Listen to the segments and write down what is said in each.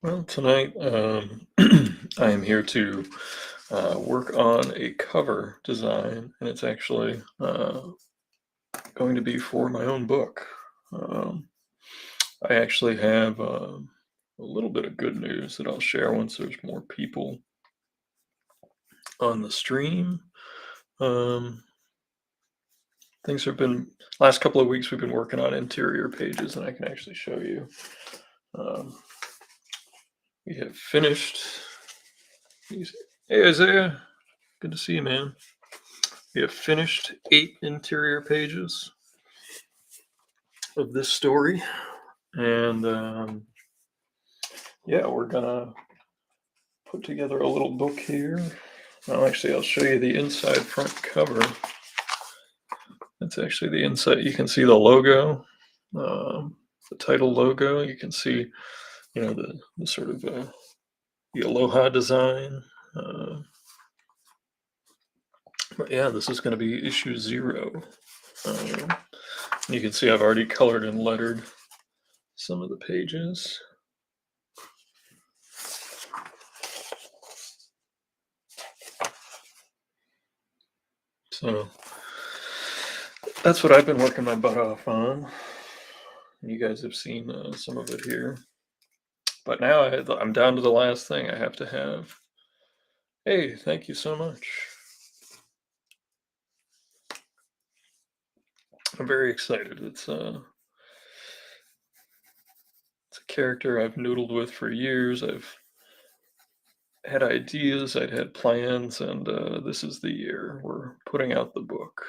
Well, tonight I am here to work on a cover design, and it's actually going to be for my own book. Um, I actually have a little bit of good news that I'll share once there's more people on the stream. Um, things have been last couple of weeks we've been working on interior pages, and I can actually show you. Um, we have finished these. Hey Isaiah, good to see you, man. We have finished 8 interior pages of this story, and yeah, we're gonna put together a little book here. Well, actually, I'll show you the inside front cover. That's actually the inside. You can see the logo, the title logo. You can see, the sort of the Aloha design. Uh, but yeah, this is going to be issue 0. Um, you can see I've already colored and lettered some of the pages. So that's what I've been working my butt off on. You guys have seen some of it here. But now I'm down to the last thing I have to have. Hey, thank you so much. I'm very excited. It's a character I've noodled with for years. I've had ideas, I'd had plans, and this is the year we're putting out the book.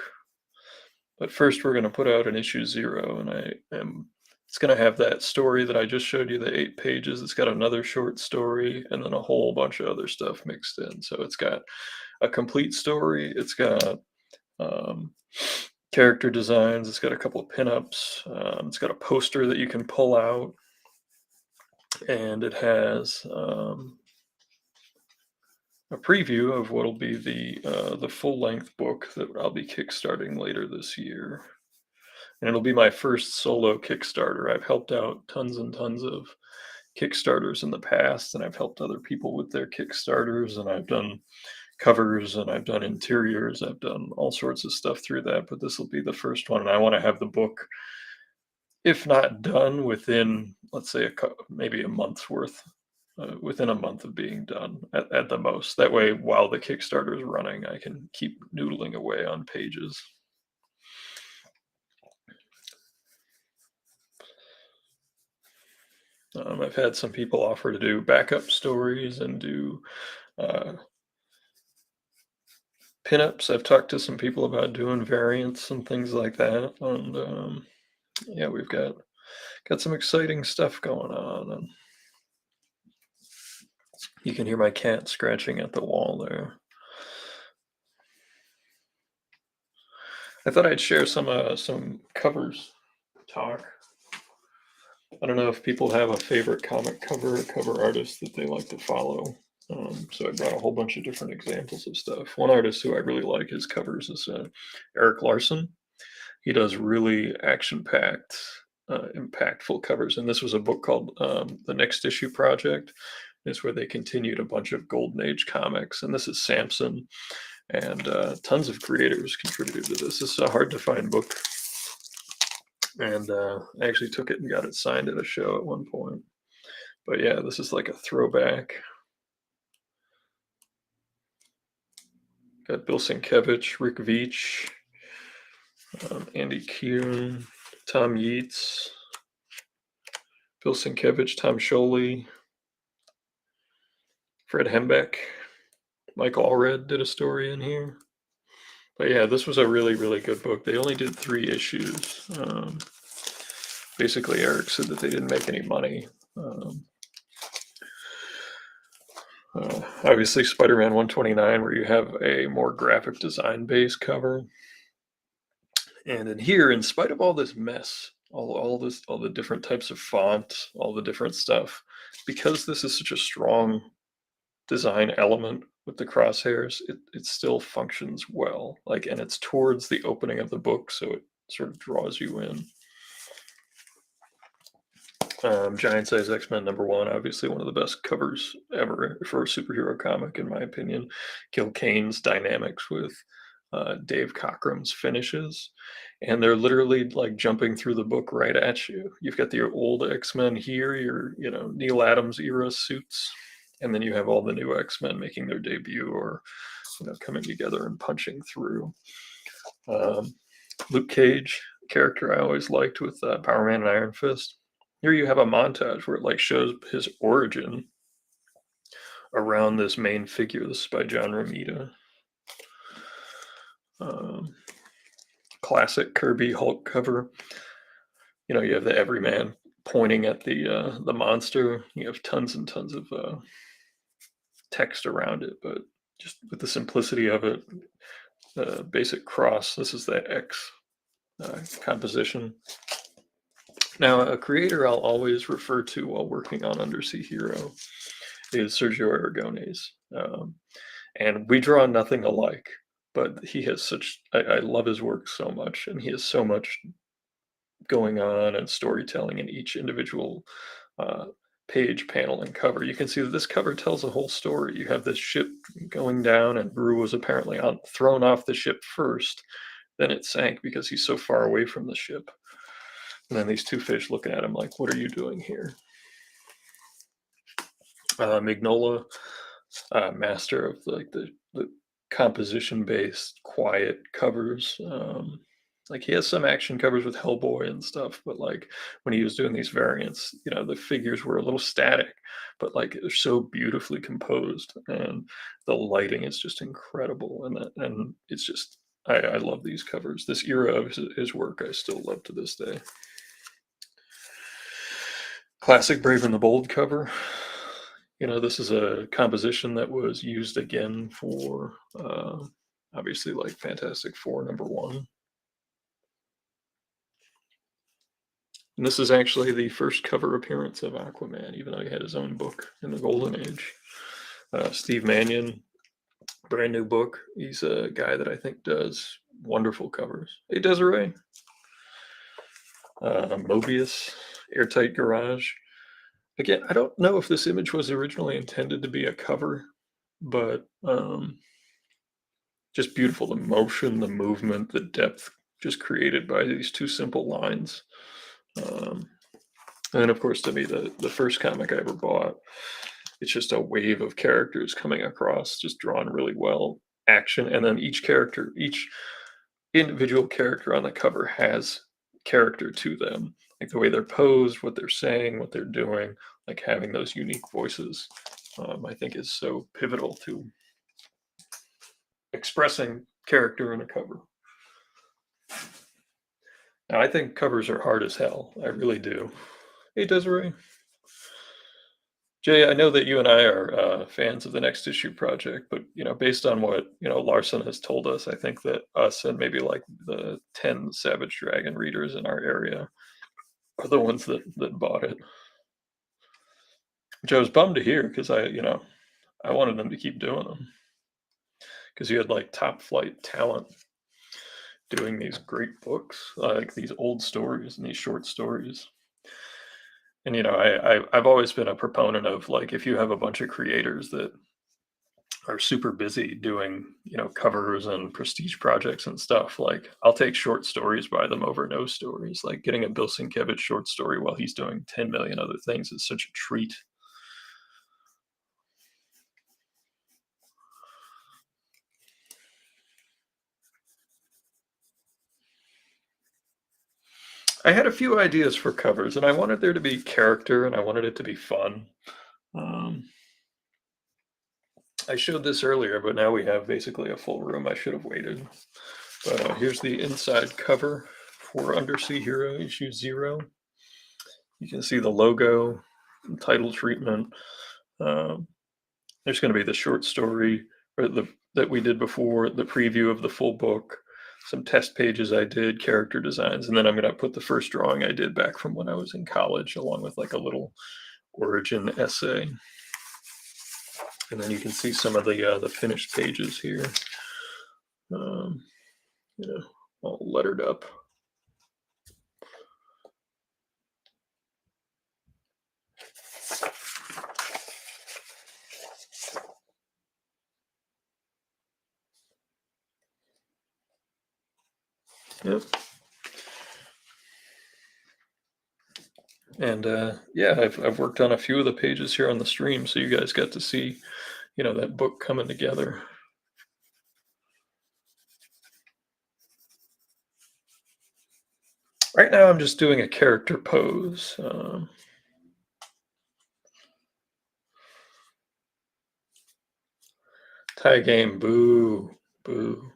But first, we're going to put out an issue 0, and it's going to have that story that I just showed you, the 8 pages. It's got another short story and then a whole bunch of other stuff mixed in. So it's got a complete story. It's got um, character designs. It's got a couple of pinups. It's got a poster that you can pull out, and it has a preview of what'll be the full length book that I'll be kickstarting later this year. And it'll be my first solo Kickstarter. I've helped out tons and tons of Kickstarters in the past, and I've helped other people with their Kickstarters, and I've done covers, and I've done interiors. I've done all sorts of stuff through that, but this will be the first one, and I want to have the book, if not done within, let's say, maybe a month's worth, within a month of being done at the most. That way, while the Kickstarter is running, I can keep noodling away on pages. I've had some people offer to do backup stories and do pinups. I've talked to some people about doing variants and things like that, and yeah, we've got some exciting stuff going on. And you can hear my cat scratching at the wall there. I thought I'd share some covers talk. I don't know if people have a favorite comic cover or cover artist that they like to follow. So I brought a whole bunch of different examples of stuff. One artist who I really like his covers is Eric Larson. He does really action-packed, impactful covers. And this was a book called The Next Issue Project. It's where they continued a bunch of Golden Age comics. And this is Samson. And tons of creators contributed to this. This is a hard-to-find book. And I actually took it and got it signed at a show at one point. But yeah, this is like a throwback. Got Bill Sienkiewicz, Rick Veitch, Andy Kuhn, Tom Yeats, Bill Sienkiewicz, Tom Scholey, Fred Hembeck, Mike Allred did a story in here. But yeah, this was a really, really good book. They only did 3 issues. Basically, Eric said that they didn't make any money. Obviously, Spider-Man 129, where you have a more graphic design based cover. And in here, in spite of all this mess, all the different types of font, all the different stuff, because this is such a strong design element with the crosshairs, it still functions well. And it's towards the opening of the book, so it sort of draws you in. Giant Size X-Men #1, obviously one of the best covers ever for a superhero comic, in my opinion. Gil Kane's dynamics with Dave Cockrum's finishes, and they're literally like jumping through the book right at you. You've got the old X-Men here, your Neil Adams era suits, and then you have all the new X-Men making their debut or coming together and punching through. Um, Luke Cage, character I always liked with Power Man and Iron Fist. Here you have a montage where it like shows his origin around this main figure. This is by John Romita. Um, Classic Kirby Hulk cover. You have the everyman pointing at the monster. You have tons and tons of text around it, but just with the simplicity of it, the basic cross. This is the X composition. Now, a creator I'll always refer to while working on Undersea Hero is Sergio Aragonés. And we draw nothing alike, but he has I love his work so much, and he has so much going on and storytelling in each individual uh, page, panel, and cover. You can see that this cover tells a whole story. You have this ship going down, and Brew was apparently thrown off the ship first. Then it sank because he's so far away from the ship. And then these two fish looking at him like, "What are you doing here?" Mignola, master of the composition-based, quiet covers. Like he has some action covers with Hellboy and stuff, but like when he was doing these variants, the figures were a little static, but like they're so beautifully composed, and the lighting is just incredible, and it's just I love these covers. This era of his work I still love to this day. Classic Brave and the Bold cover. This is a composition that was used again for obviously like Fantastic Four #1. And this is actually the first cover appearance of Aquaman, even though he had his own book in the Golden Age. Steve Mannion, brand new book. He's a guy that I think does wonderful covers. Hey, Desiree. Mobius, Airtight Garage. Again, I don't know if this image was originally intended to be a cover, but just beautiful. The motion, the movement, the depth just created by these two simple lines. And then, of course, to me, the first comic I ever bought, it's just a wave of characters coming across, just drawn really well. Action, and then each individual character on the cover has character to them, like the way they're posed, what they're saying, what they're doing, like having those unique voices. I think is so pivotal to expressing character in a cover. Now, I think covers are hard as hell. I really do. Hey, Desiree. Jay, I know that you and I are fans of the Next Issue project, but based on what Larson has told us, I think that us and maybe like the 10 Savage Dragon readers in our area are the ones that bought it. Which I was bummed to hear because I wanted them to keep doing them because you had like top flight talent doing these great books, like these old stories and these short stories. And I've always been a proponent of like if you have a bunch of creators that are super busy doing covers and prestige projects and stuff, like I'll take short stories by them over no stories. Like getting a Bill Sienkiewicz short story while he's doing 10 million other things is such a treat. I had a few ideas for covers, and I wanted there to be character, and I wanted it to be fun. Um, I showed this earlier, but now we have basically a full room. I should have waited. But here's the inside cover for Undersea Hero issue 0. You can see the logo, title treatment. Um, there's going to be the short story that we did before, the preview of the full book, some test pages I did, character designs, and then I'm going to put the first drawing I did back from when I was in college, along with like a little origin essay. And then you can see some of the finished pages here, um, all lettered up. Yep. And yeah, I've worked on a few of the pages here on the stream, so you guys got to see, that book coming together. Right now, I'm just doing a character pose. Tie game, boo, boo.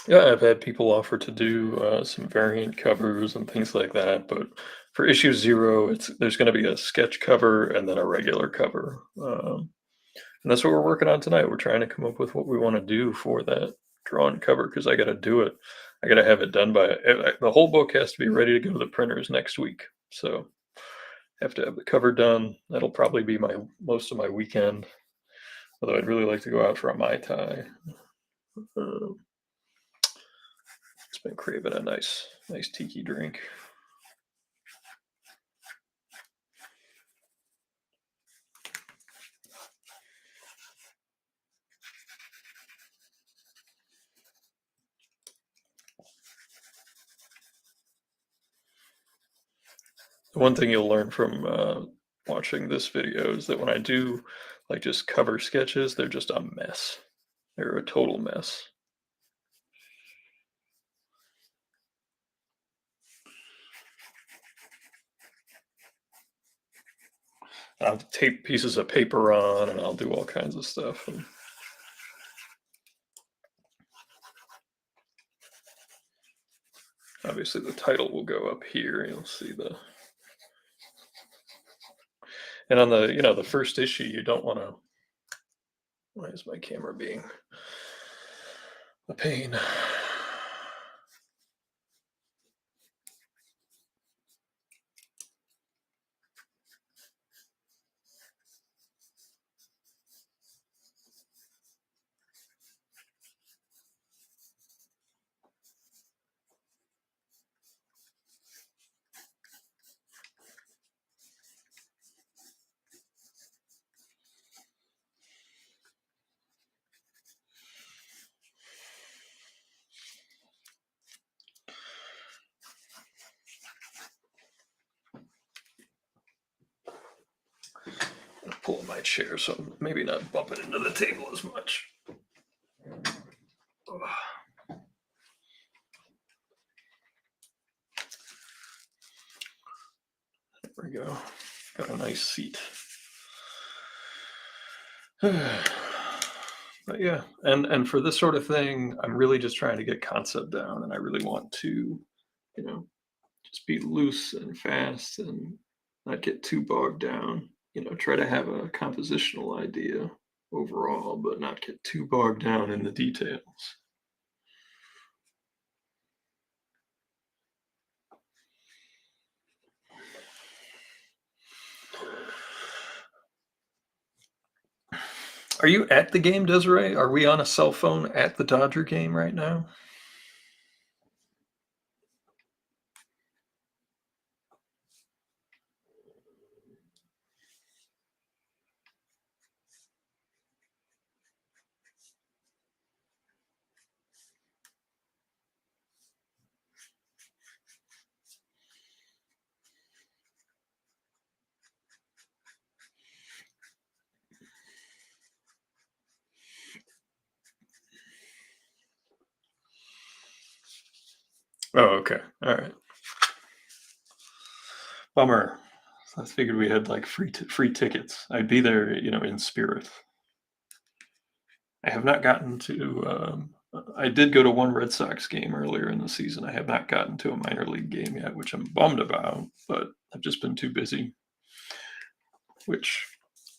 Yeah, I've had people offer to do some variant covers and things like that, but for issue 0, there's going to be a sketch cover and then a regular cover, and that's what we're working on tonight. We're trying to come up with what we want to do for that drawn cover because I got to do it. I got to have it done by the whole book has to be ready to go to the printers next week. So I have to have the cover done. That'll probably be my most of my weekend. Although I'd really like to go out for a Mai Tai. Uh, it's been craving a nice tiki drink. One thing you'll learn from watching this video is that when I do like just cover sketches, they're just a mess. They're a total mess. I'll tape pieces of paper on, and I'll do all kinds of stuff. And obviously, the title will go up here. You'll see and on the first issue, you don't want to. Why is my camera being a pain? Pulling my chair, so I'm maybe not bumping into the table as much. There we go. Got a nice seat. But yeah, and for this sort of thing, I'm really just trying to get concept down, and I really want to, you know, just be loose and fast and not get too bogged down. Try to have a compositional idea overall, but not get too bogged down in the details. Are you at the game, Desiree? Are we on a cell phone at the Dodger game right now? Oh, okay. All right. Bummer. I figured we had like free tickets. I'd be there, in spirit. I have not gotten to. I did go to one Red Sox game earlier in the season. I have not gotten to a minor league game yet, which I'm bummed about. But I've just been too busy, which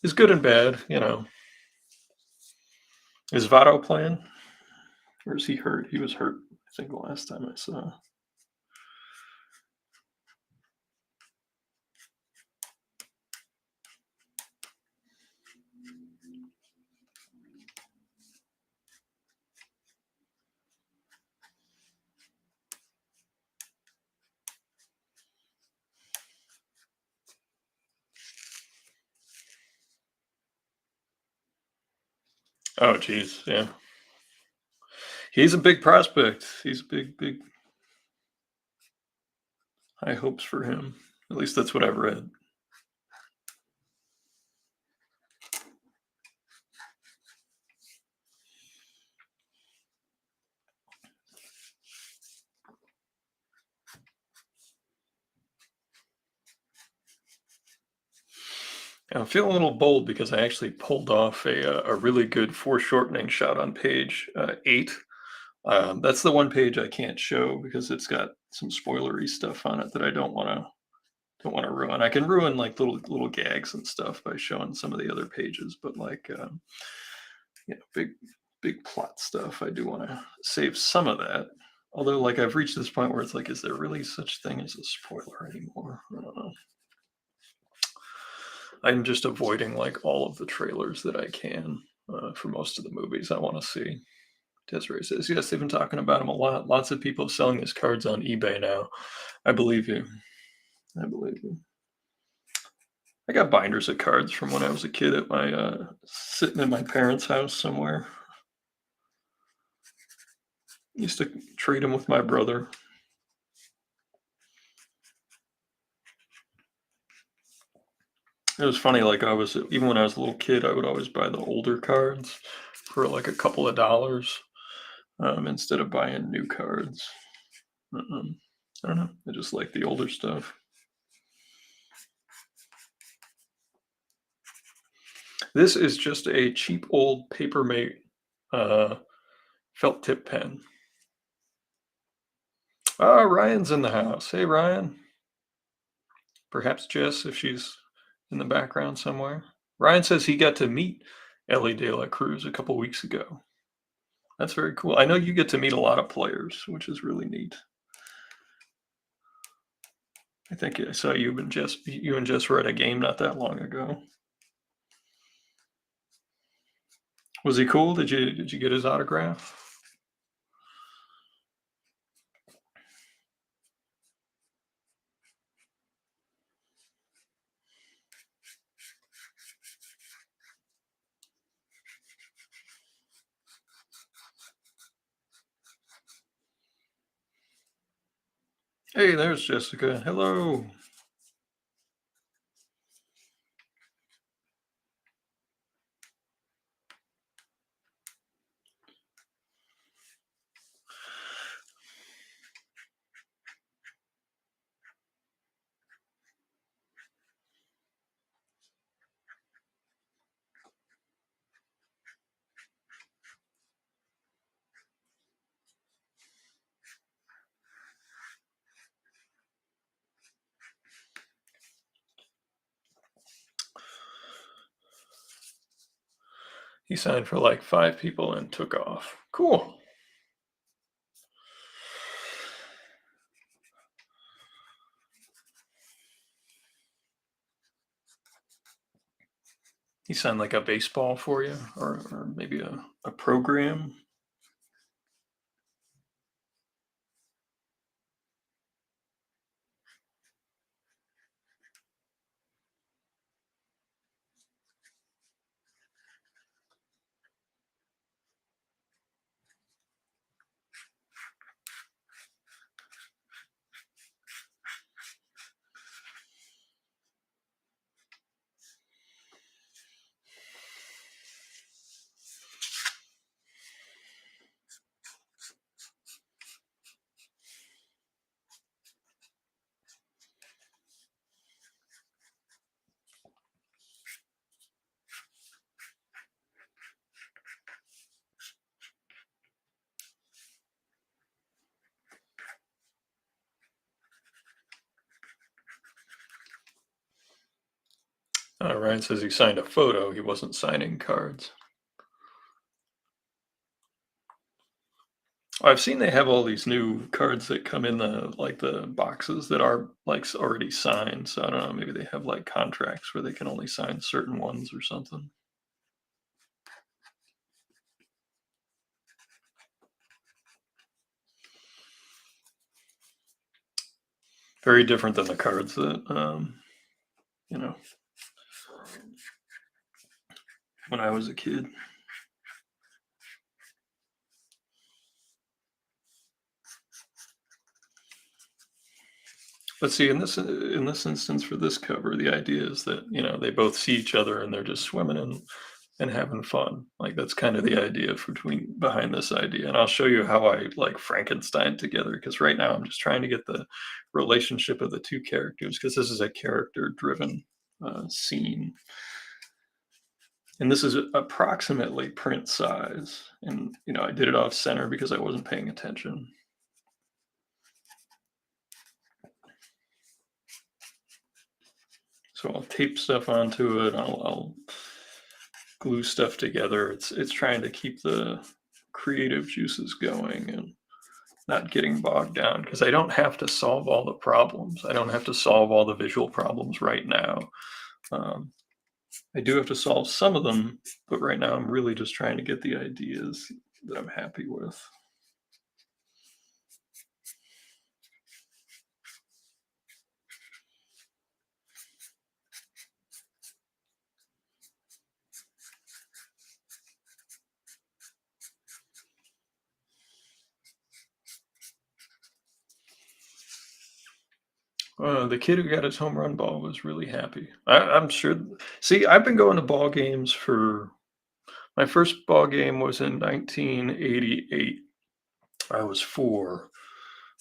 is good and bad. Is Votto playing, or is he hurt? He was hurt, I think, the last time I saw. Oh, geez, yeah. He's a big prospect. He's big high hopes for him. At least that's what I've read. I'm feeling a little bold because I actually pulled off a really good foreshortening shot on page 8. That's the one page I can't show because it's got some spoilery stuff on it that I don't want to ruin. I can ruin like little gags and stuff by showing some of the other pages, but like big plot stuff, I do want to save some of that. Although, like, I've reached this point where it's like, is there really such thing as a spoiler anymore? I don't know. I'm just avoiding like all of the trailers that I can for most of the movies I want to see. Desiree says, yes, they've been talking about him a lot. Lots of people selling his cards on eBay now. I believe you. I believe you. I got binders of cards from when I was a kid at my sitting in my parents' house somewhere. Used to trade them with my brother. It was funny, like I was even when I was a little kid, I would always buy the older cards for like a couple of dollars instead of buying new cards. Um, I don't know. I just like the older stuff. This is just a cheap old Papermate uh, felt tip pen. Ah, Ryan's in the house. Hey, Ryan. Perhaps Jess, if she's in the background somewhere. Ryan says he got to meet Ellie De La Cruz a couple weeks ago. That's very cool. I know you get to meet a lot of players, which is really neat. I think I saw you and Jess were at a game not that long ago. Was he cool? Did you get his autograph? Hey, there's Jessica. Hello. He signed for like 5 people and took off. Cool. He signed like a baseball for you, or maybe a program. Ryan says he signed a photo. He wasn't signing cards. I've seen they have all these new cards that come in the boxes that are like already signed. So I don't know. Maybe they have like contracts where they can only sign certain ones or something. Very different than the cards that you know when I was a kid. But see, in this instance for this cover, the idea is that, they both see each other and they're just swimming and having fun. Like, that's kind of the idea behind this idea, and I'll show you how I, like, Frankenstein together. Because right now I'm just trying to get the relationship of the 2 characters, because this is a character-driven, scene, and this is approximately print size, and, I did it off center because I wasn't paying attention. So I'll tape stuff onto it. I'll glue stuff together. It's trying to keep the creative juices going and not getting bogged down, because I don't have to solve all the problems. I don't have to solve all the visual problems right now. Um, I do have to solve some of them, but right now I'm really just trying to get the ideas that I'm happy with. The kid who got his home run ball was really happy. I'm sure. See, I've been going to ball games for my first ball game was in 1988. I was 4,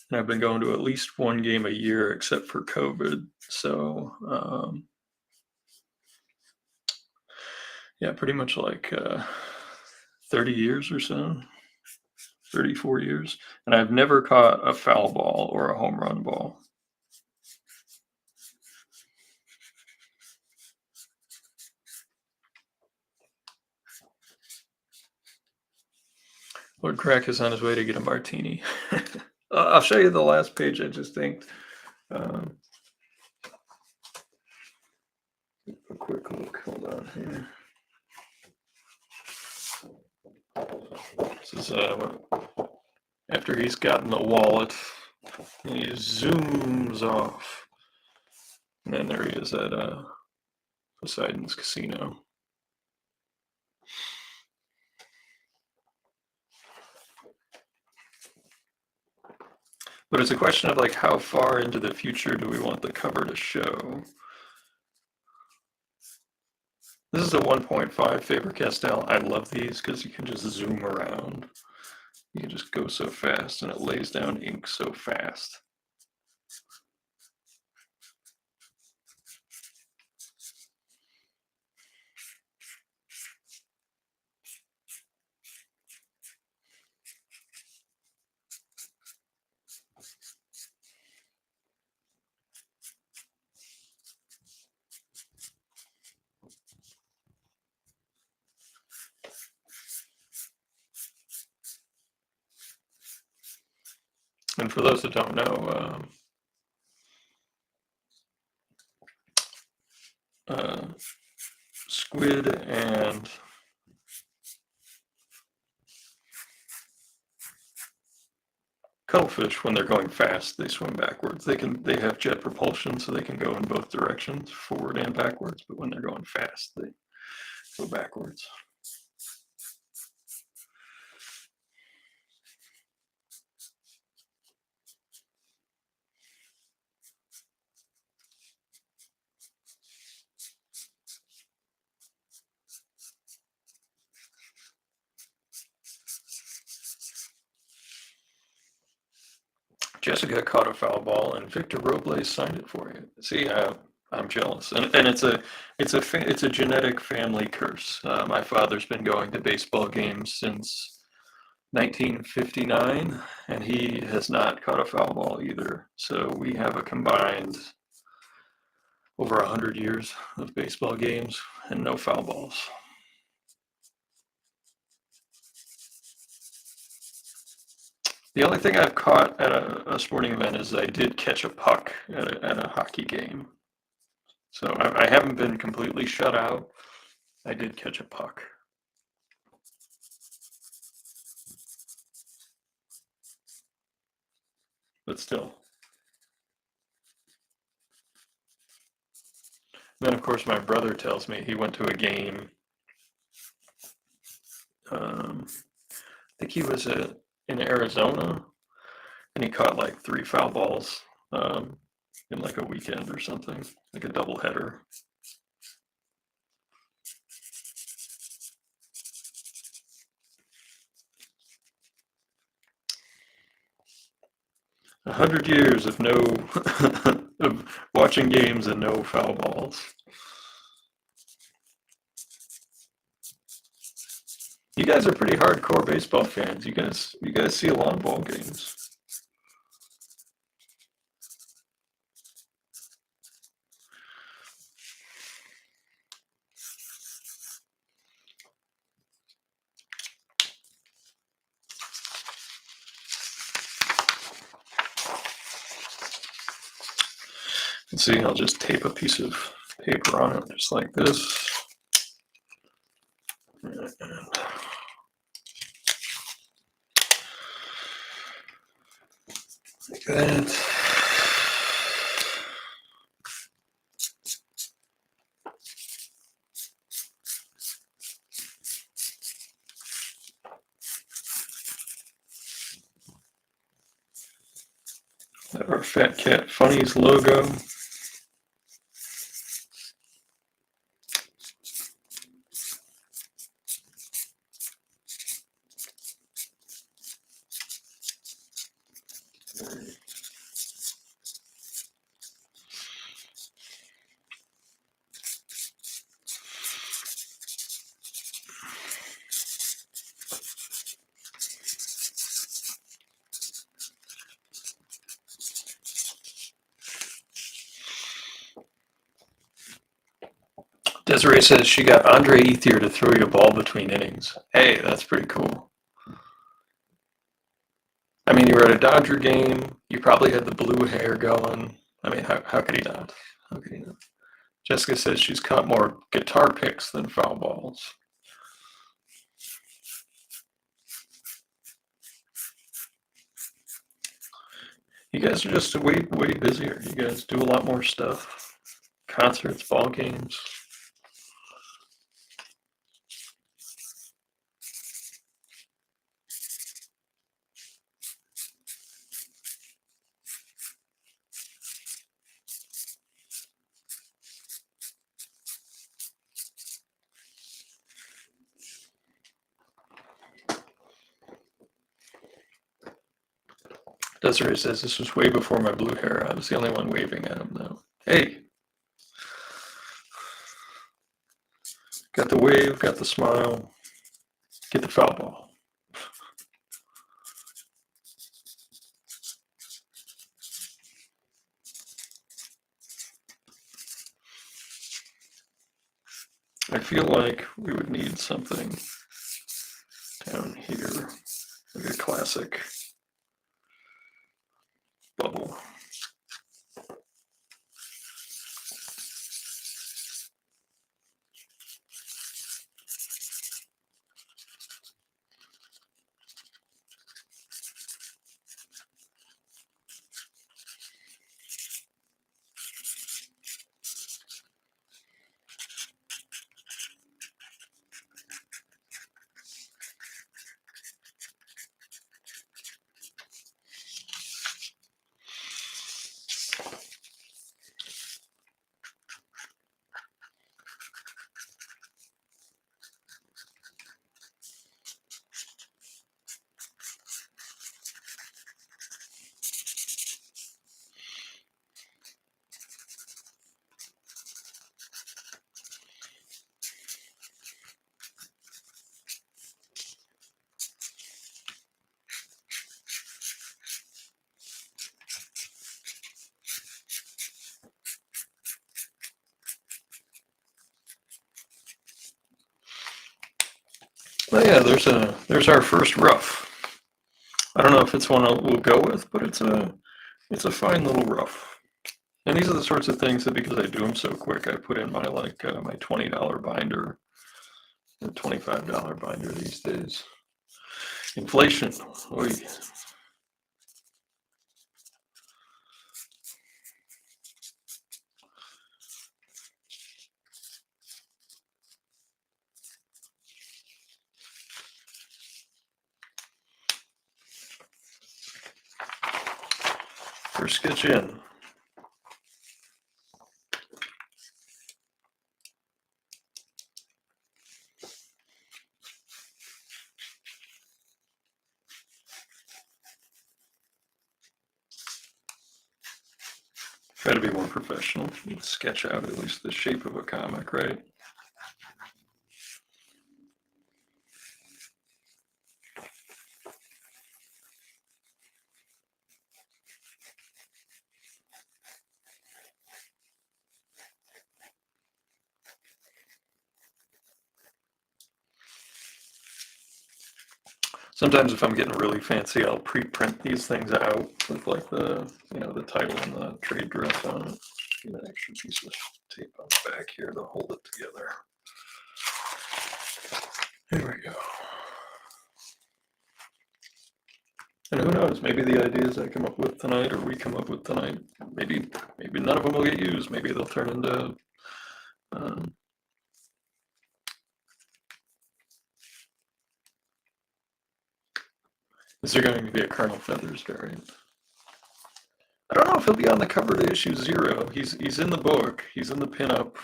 and I've been going to at least one game a year, except for COVID. So, yeah, pretty much like 30 years or so, 34 years, and I've never caught a foul ball or a home run ball. Lord Crack is on his way to get a martini. I'll show you the last page I just inked. Um, a quick look. Hold on here. This is after he's gotten the wallet, and he zooms off. And then there he is at Poseidon's Casino. But it's a question of, like, how far into the future do we want the cover to show? This is a 1.5 Faber-Castell. I love these because you can just zoom around. You can just go so fast, and it lays down ink so fast. And for those that don't know, squid and cuttlefish, when they're going fast, they swim backwards. They have jet propulsion, so they can go in both directions, forward and backwards. But when they're going fast, they go backwards. Jessica caught a foul ball, and Victor Robles signed it for you. See, I'm jealous, and it's a genetic family curse. My father's been going to baseball games since 1959, and he has not caught a foul ball either. So we have a combined over 100 years of baseball games and no foul balls. The only thing I've caught at a sporting event is I did catch a puck at a hockey game. So I haven't been completely shut out. I did catch a puck. But still. Then, of course, my brother tells me he went to a game. I think he was in Arizona, and he caught like 3 foul balls. in like a weekend or something, like a double header. A 100 years of no of watching games and no foul balls. You guys are pretty hardcore baseball fans. You guys see a lot of ball games. Let's see, I'll just tape a piece of paper on it, just like this. And like that. Our Fat Cat Funnies logo. Desiree says she got Andre Ethier to throw you a ball between innings. Hey, that's pretty cool. I mean, you were at a Dodger game. You probably had the blue hair going. I mean, how could he not? How could he not? Jessica says she's caught more guitar picks than foul balls. You guys are just way busier. You guys do a lot more stuff. Concerts, ball games. Desiree says this was way before my blue hair. I was the only one waving at him though. Hey! Got the wave, got the smile. Get the foul ball. I feel like we would need something down here, like a classic bubble. Oh yeah, there's our first rough. I don't know if it's one we'll go with, but it's a fine little rough. And these are the sorts of things that, because I do them so quick, I put in my my $20 binder, the $25 binder these days. Inflation. Oy. First sketch in. to be more professional. Sketch out at least the shape of a comic, right? Sometimes if I'm getting really fancy, I'll pre-print these things out with like the, the title and the trade dress on it. Get an extra piece of tape on the back here to hold it together. There we go. And who knows, maybe the ideas I come up with tonight or we come up with tonight, maybe none of them will get used. Maybe they'll turn into is there going to be a Colonel Feathers variant? I don't know if he'll be on the cover to issue 0. He's in the book. He's in the pinup.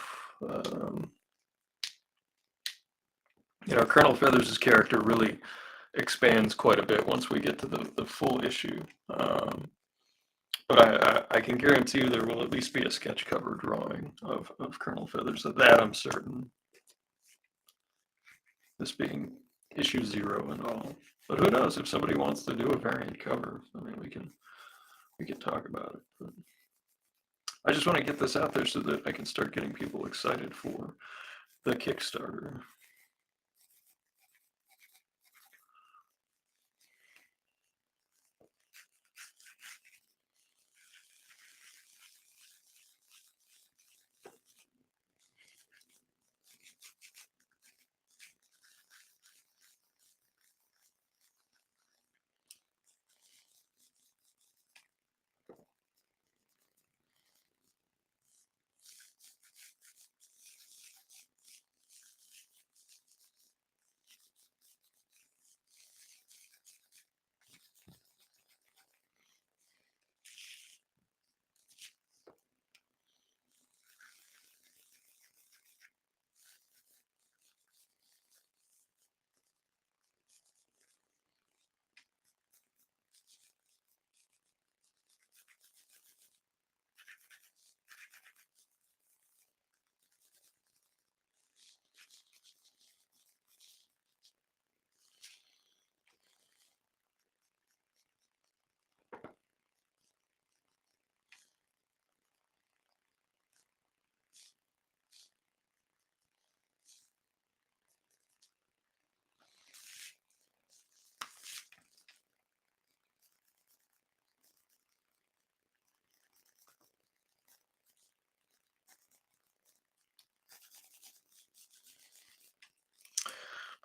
Colonel Feathers' character really expands quite a bit once we get to the full issue. But I can guarantee you there will at least be a sketch cover drawing of Colonel Feathers. Of that I'm certain. This being issue 0 and all. But who knows, if somebody wants to do a variant cover, I mean, we can talk about it. But I just want to get this out there so that I can start getting people excited for the Kickstarter.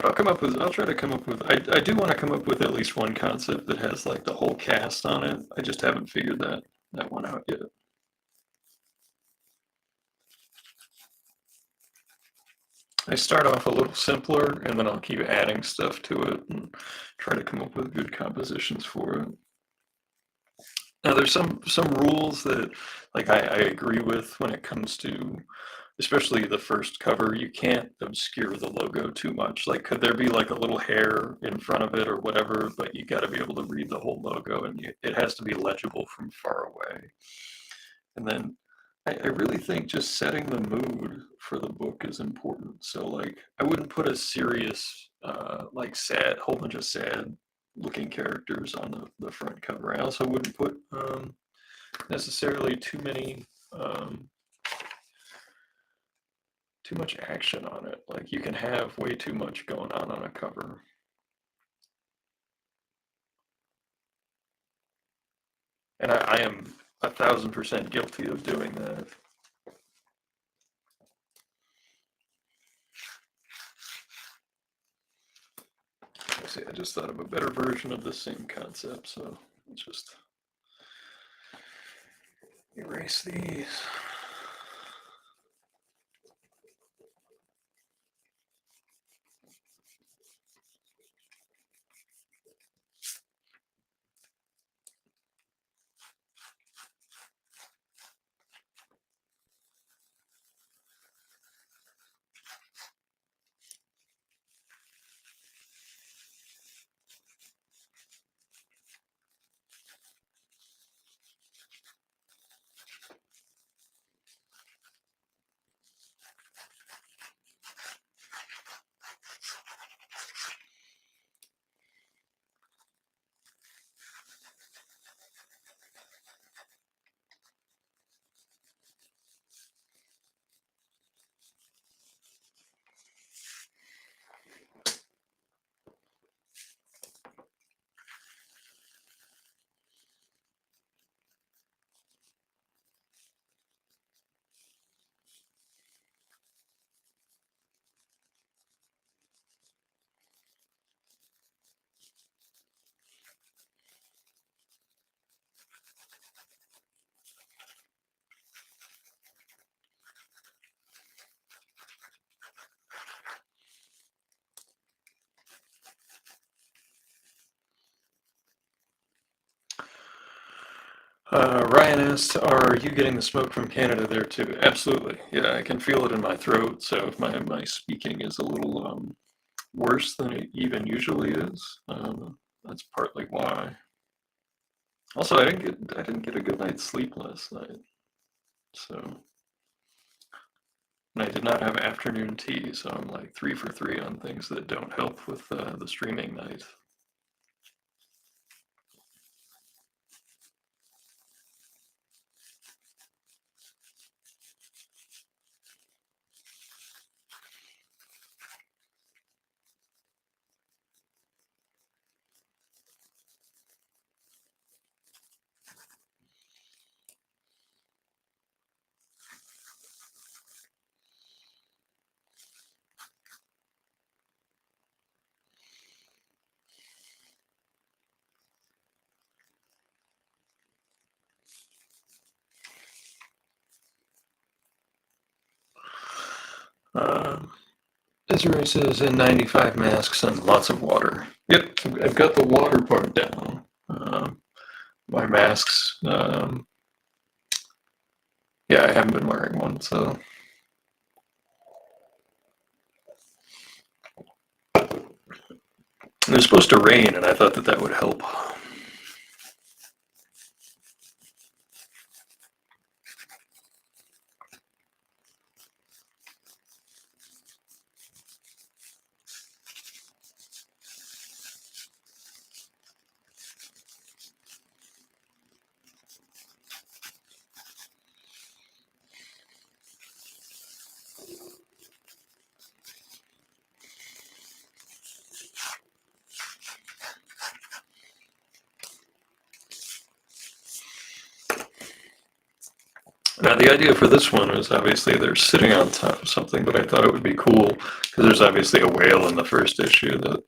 But I'll try to come up with, I do want to come up with at least one concept that has like the whole cast on it. I just haven't figured that one out yet. I start off a little simpler and then I'll keep adding stuff to it and try to come up with good compositions for it. Now there's some rules that like I agree with when it comes to especially the first cover. You can't obscure the logo too much. Like, could there be like a little hair in front of it or whatever, but you got to be able to read the whole logo and it has to be legible from far away. And then I really think just setting the mood for the book is important. So like, I wouldn't put a serious, like sad, whole bunch of sad looking characters on the front cover. I also wouldn't put necessarily too much action on it. Like you can have way too much going on a cover. And I am 1,000% guilty of doing that. See, I just thought of a better version of the same concept, so let's just erase these. Ryan asked, are you getting the smoke from Canada there too? Absolutely. Yeah, I can feel it in my throat, so if my speaking is a little worse than it even usually is, that's partly why. Also, I didn't get a good night's sleep last night, so and I did not have afternoon tea, so I'm like 3 for 3 on things that don't help with the streaming night. Desiree says, and 95 masks and lots of water. Yep, I've got the water part down. My masks, yeah, I haven't been wearing one, so. It was supposed to rain, and I thought that that would help. Now, the idea for this one is obviously they're sitting on top of something, but I thought it would be cool because there's obviously a whale in the first issue that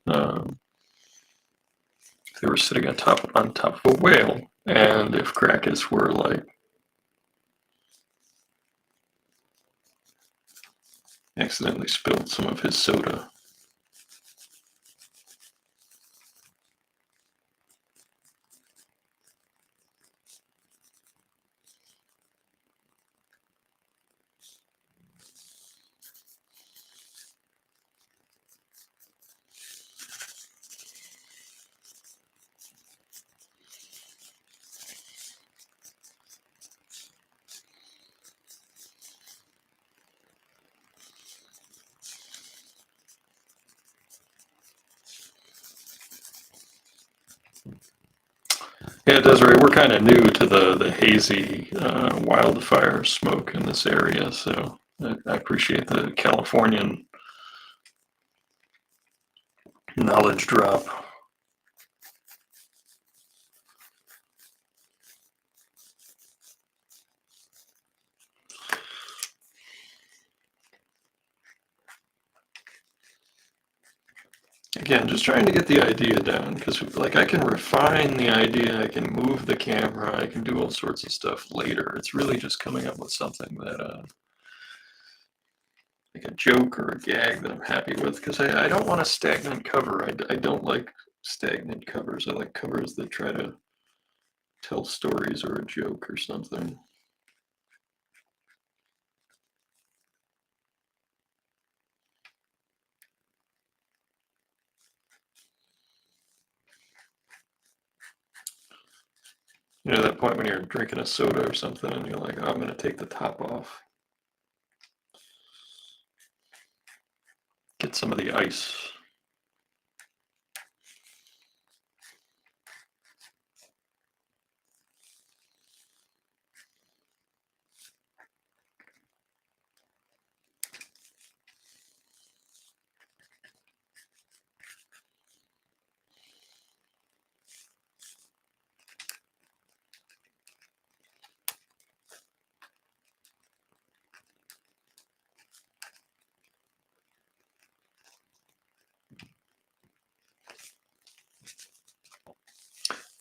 they were sitting on top of a whale, and if Gracchus were like accidentally spilled some of his soda. Yeah, Desiree, we're kind of new to the hazy wildfire smoke in this area, so I appreciate the Californian knowledge drop. Again, just trying to get the idea down, because like I can refine the idea, I can move the camera, I can do all sorts of stuff later. It's really just coming up with something that like a joke or a gag that I'm happy with, because I don't want a stagnant cover. I don't like stagnant covers. I like covers that try to tell stories or a joke or something. You know, that point when you're drinking a soda or something and you're like, oh, I'm going to take the top off. Get some of the ice.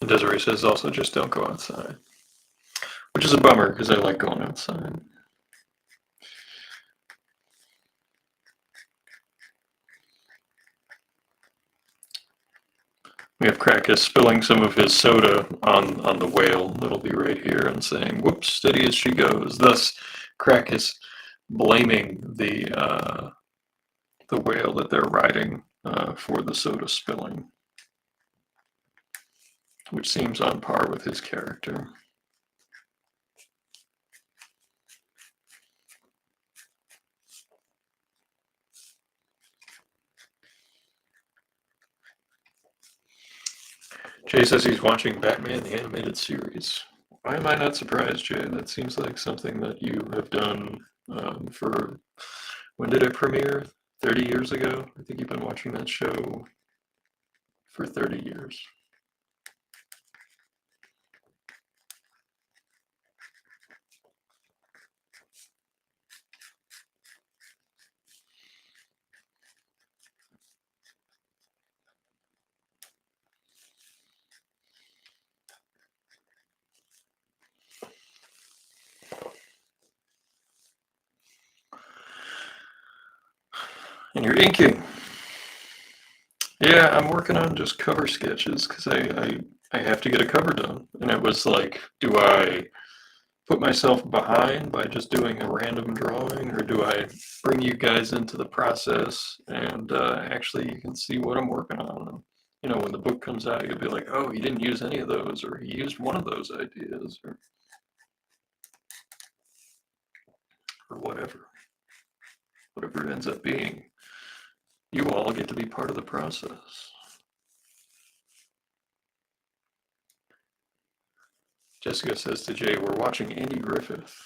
And Desiree says also just don't go outside, which is a bummer because I like going outside. We have Krakus spilling some of his soda on the whale that'll be right here and saying, "Whoops, steady as she goes." Thus, Krakus blaming the whale that they're riding for the soda spilling, which seems on par with his character. Jay says he's watching Batman the Animated Series. Why am I not surprised, Jay? That seems like something that you have done for, when did it premiere? 30 years ago? I think you've been watching that show for 30 years. And you're inking. Yeah, I'm working on just cover sketches because I have to get a cover done. And it was like, do I put myself behind by just doing a random drawing, or do I bring you guys into the process and actually you can see what I'm working on? And, you know, when the book comes out, you'll be like, oh, he didn't use any of those, or he used one of those ideas, or whatever it ends up being. You all get to be part of the process. Jessica says to Jay, we're watching Andy Griffith.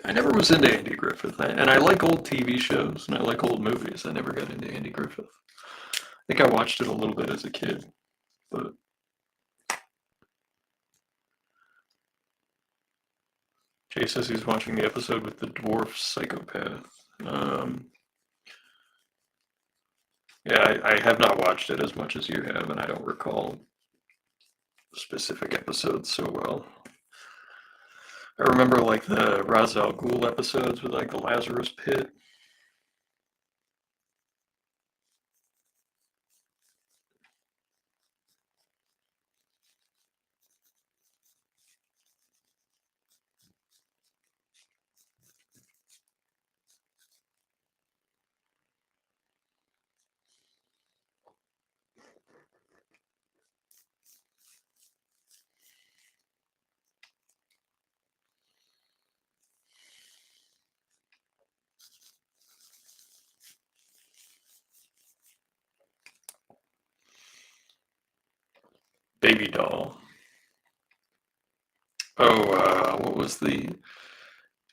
I never was into Andy Griffith, and I like old TV shows and I like old movies. I never got into Andy Griffith. I think I watched it a little bit as a kid, but Jay says he's watching the episode with the dwarf psychopath. Yeah, I have not watched it as much as you have, and I don't recall specific episodes so well. I remember like the Ra's al Ghul episodes with like the Lazarus Pit. Baby Doll. Oh, what was the?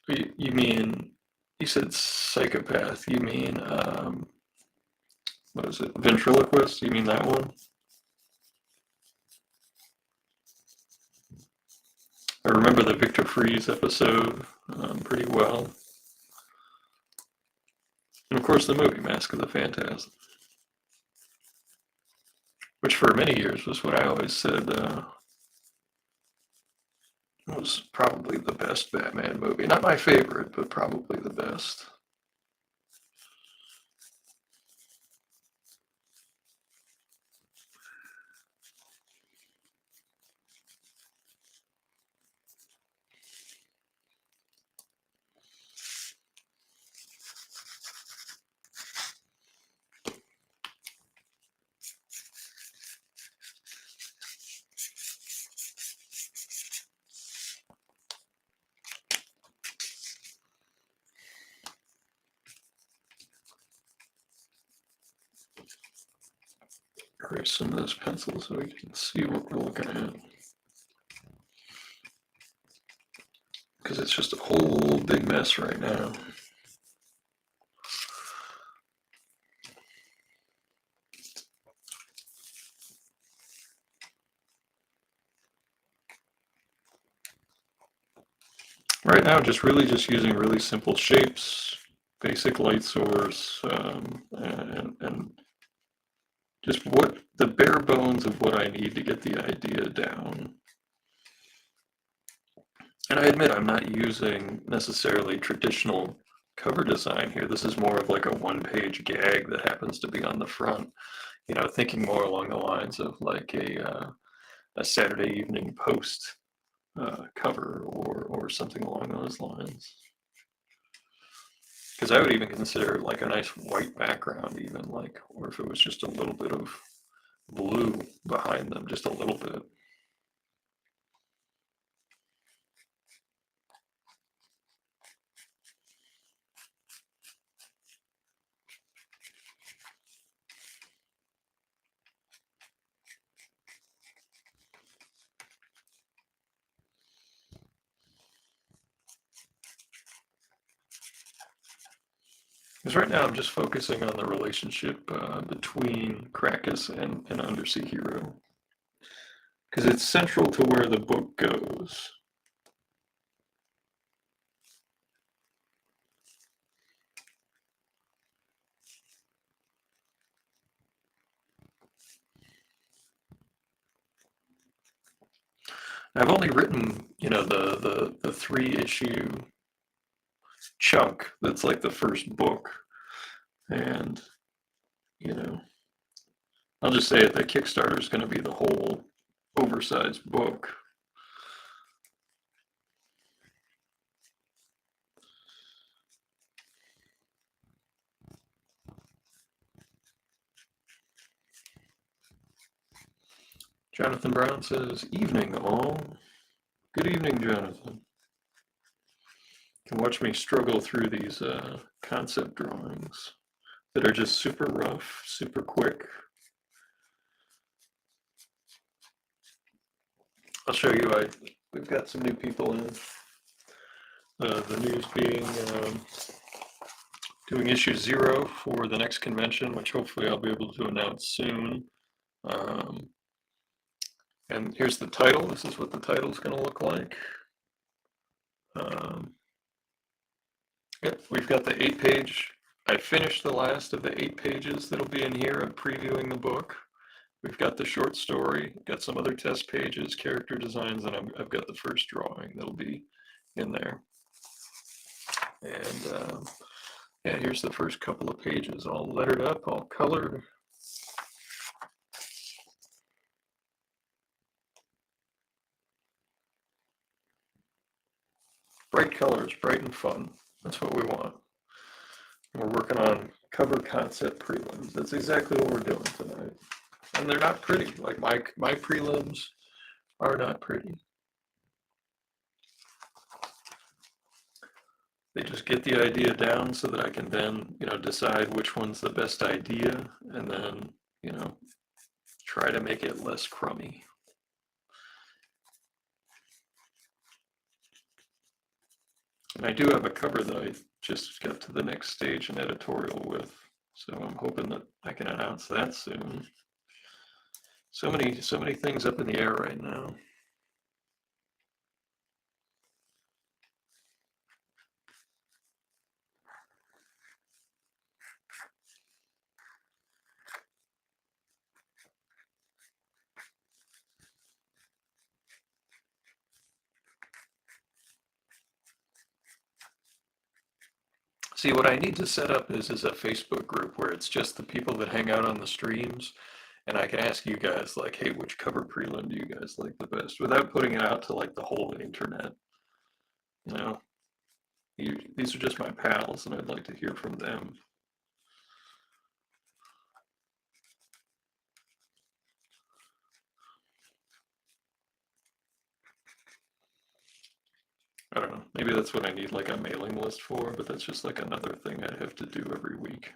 You mean? You said psychopath. You mean what is it? Ventriloquist. You mean that one? I remember the Victor Fries episode pretty well, and of course the movie Mask of the Phantasm, which for many years was what I always said was probably the best Batman movie. Not my favorite, but probably the best. Erase some of this pencil so we can see what we're looking at. because it's just a whole big mess right now. Right now, just using really simple shapes, basic light source, and just what the bare bones of what I need to get the idea down. And I admit I'm not using necessarily traditional cover design here. This is more of like a one-page gag that happens to be on the front. You know, thinking more along the lines of like a Saturday Evening Post cover or something along those lines. Because I would even consider like a nice white background, even like, or if it was just a little bit of blue behind them, just a little bit. Because right now I'm just focusing on the relationship between Krakus and Undersea Hero. Because it's central to where the book goes. I've only written, you know, the 3-issue chunk that's like the first book. And, you know, I'll just say it, that Kickstarter is going to be the whole oversized book. Jonathan Brown says, "Evening all." Good evening, Jonathan. You can watch me struggle through these concept drawings that are just super rough, super quick. I'll show you, we've got some new people in. The news being doing issue 0 for the next convention, which hopefully I'll be able to announce soon. And here's the title. This is what the title is going to look like. Yep, we've got the 8-page. I finished the last of the 8 pages that'll be in here of previewing the book. We've got the short story, got some other test pages, character designs, and I've got the first drawing that'll be in there. And yeah, here's the first couple of pages, all lettered up, all colored. Bright colors, bright and fun. That's what we want. We're working on cover concept prelims. That's exactly what we're doing tonight. And they're not pretty. Like my prelims are not pretty. They just get the idea down so that I can then, you know, decide which one's the best idea and then, you know, try to make it less crummy. And I do have a cover that I just got to the next stage in editorial with. So I'm hoping that I can announce that soon. So many things up in the air right now. See, what I need to set up is a Facebook group where it's just the people that hang out on the streams, and I can ask you guys like, hey, which cover prelim do you guys like the best, without putting it out to like the whole internet. You know, these are just my pals, and I'd like to hear from them. I don't know, maybe that's what I need like a mailing list for, but that's just like another thing I have to do every week.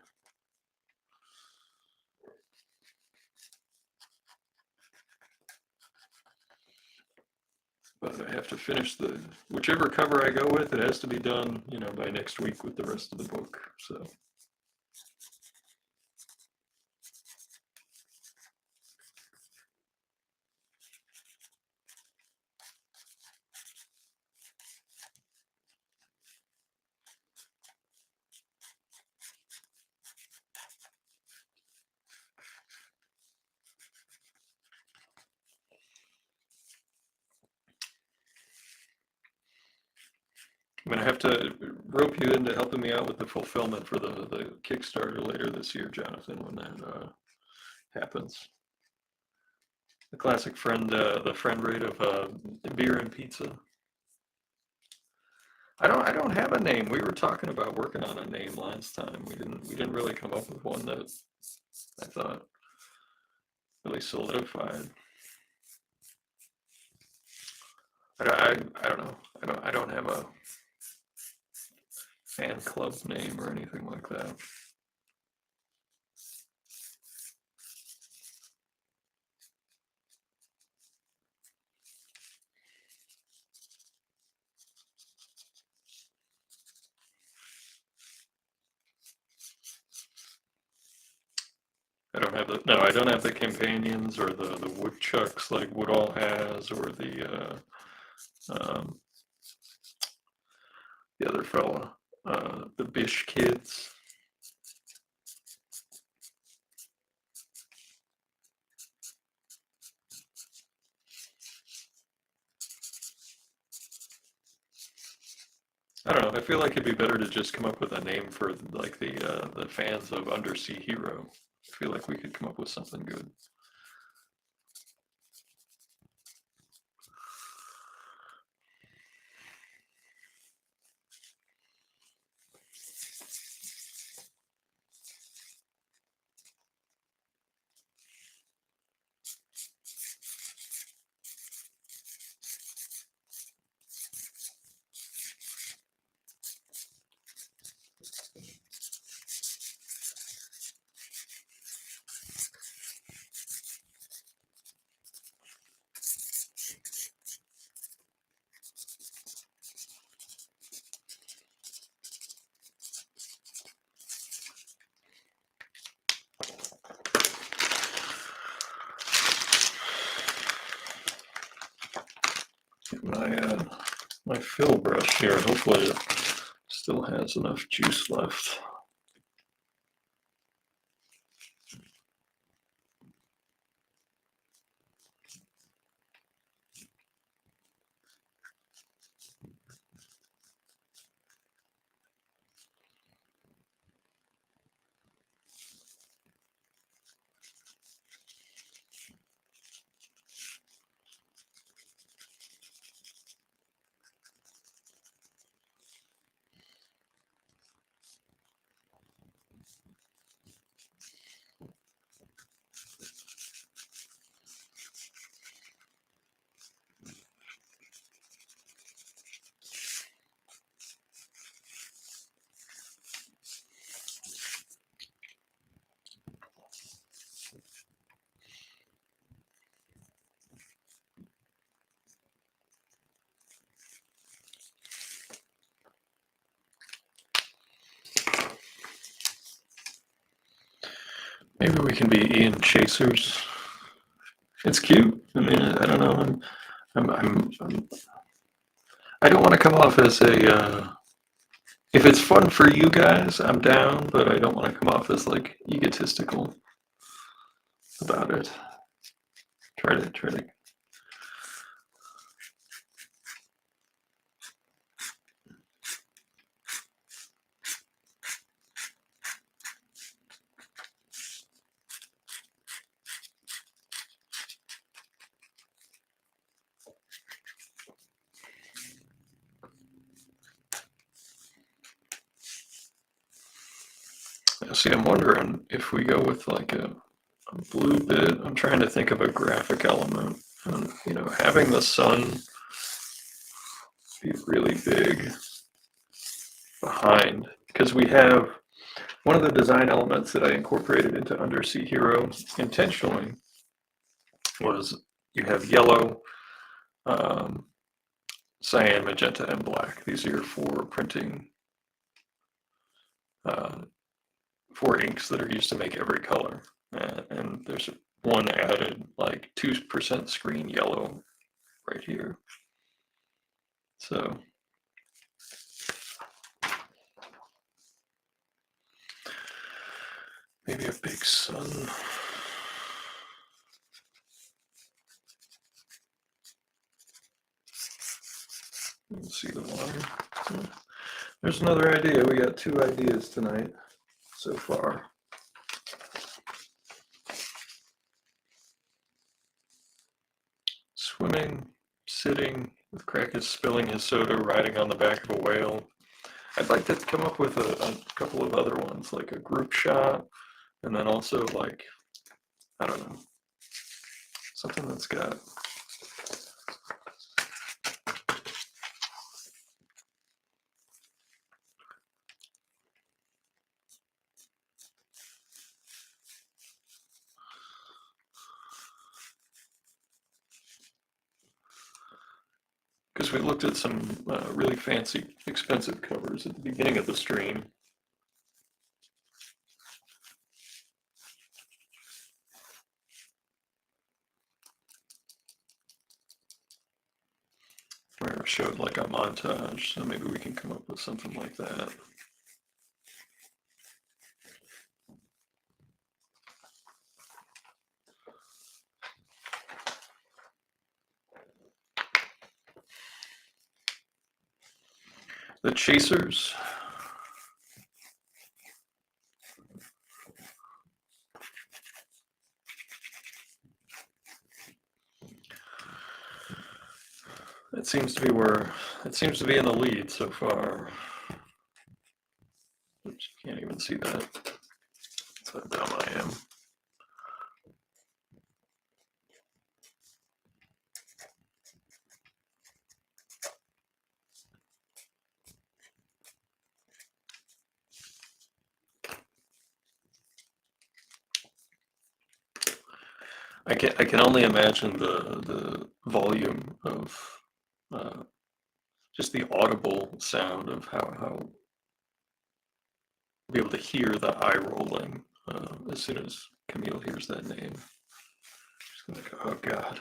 but I have to finish whichever cover I go with. It has to be done, by next week with the rest of the book. So. I'm gonna have to rope you into helping me out with the fulfillment for the Kickstarter later this year, Jonathan, when that happens. The classic the friend rate of beer and pizza. I don't have a name. We were talking about working on a name last time. We didn't really come up with one that I thought really solidified. I don't know. I don't have a fan club name or anything like that. I don't have the companions or the woodchucks like Woodall has, or the other fella, the Bish kids. I don't know. I feel like it'd be better to just come up with a name for like the fans of Undersea Hero. I feel like we could come up with something good. My fill brush here, hopefully it still has enough juice left. Maybe we can be Ian Chasers. It's cute. I mean, I don't know. I don't want to come off as a. If it's fun for you guys, I'm down, but I don't want to come off as like egotistical about it. Try to. See, I'm wondering if we go with like a blue bit. I'm trying to think of a graphic element, and having the sun be really big behind, because we have one of the design elements that I incorporated into Undersea Hero intentionally was you have yellow cyan, magenta, and black. These are your four printing, four inks that are used to make every color. And there's one added, like 2% screen yellow right here. So maybe a big sun. You can see the water. So there's another idea. We got 2 ideas tonight so far. Swimming, sitting, with Krakus spilling his soda, riding on the back of a whale. I'd like to come up with a couple of other ones, like a group shot, and then also like, I don't know, something that's got because we looked at some really fancy, expensive covers at the beginning of the stream. Where it showed like a montage, so maybe we can come up with something like that. The Chasers. It seems to be in the lead so far. Oops, you can't even see that. That's how dumb I am. I can only imagine the volume of just the audible sound of how be able to hear the eye rolling as soon as Camille hears that name. She's gonna go, oh God.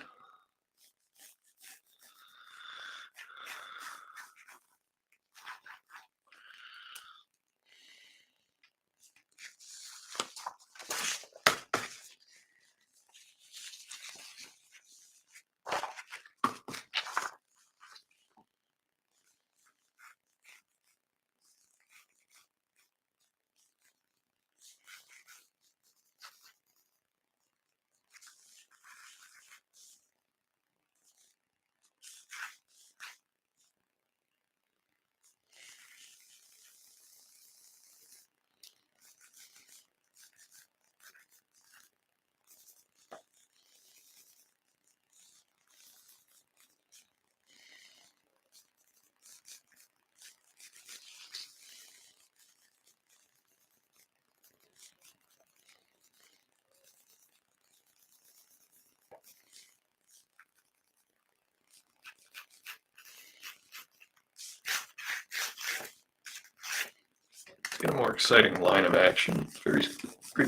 Get a more exciting line of action. Very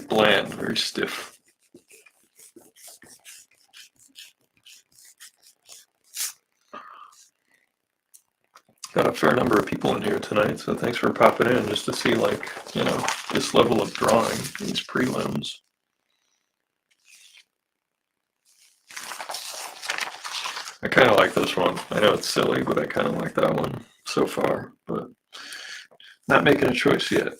bland, very stiff. Got a fair number of people in here tonight, so thanks for popping in just to see, like, you know, this level of drawing, these prelims. I kind of like this one. I know it's silly, but I kind of like that one so far, but not making a choice yet.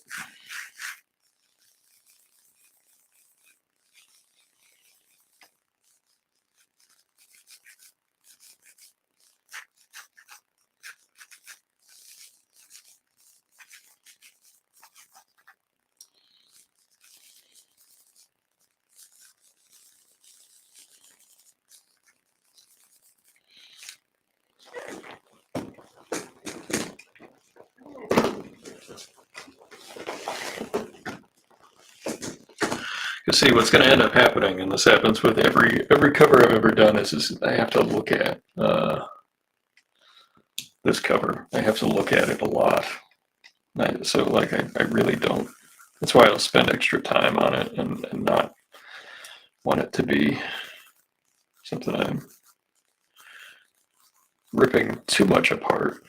You see, what's going to end up happening, and this happens with every cover I've ever done, is I have to look at this cover. I have to look at it a lot. So like I really don't. That's why I'll spend extra time on it and not want it to be something I'm ripping too much apart.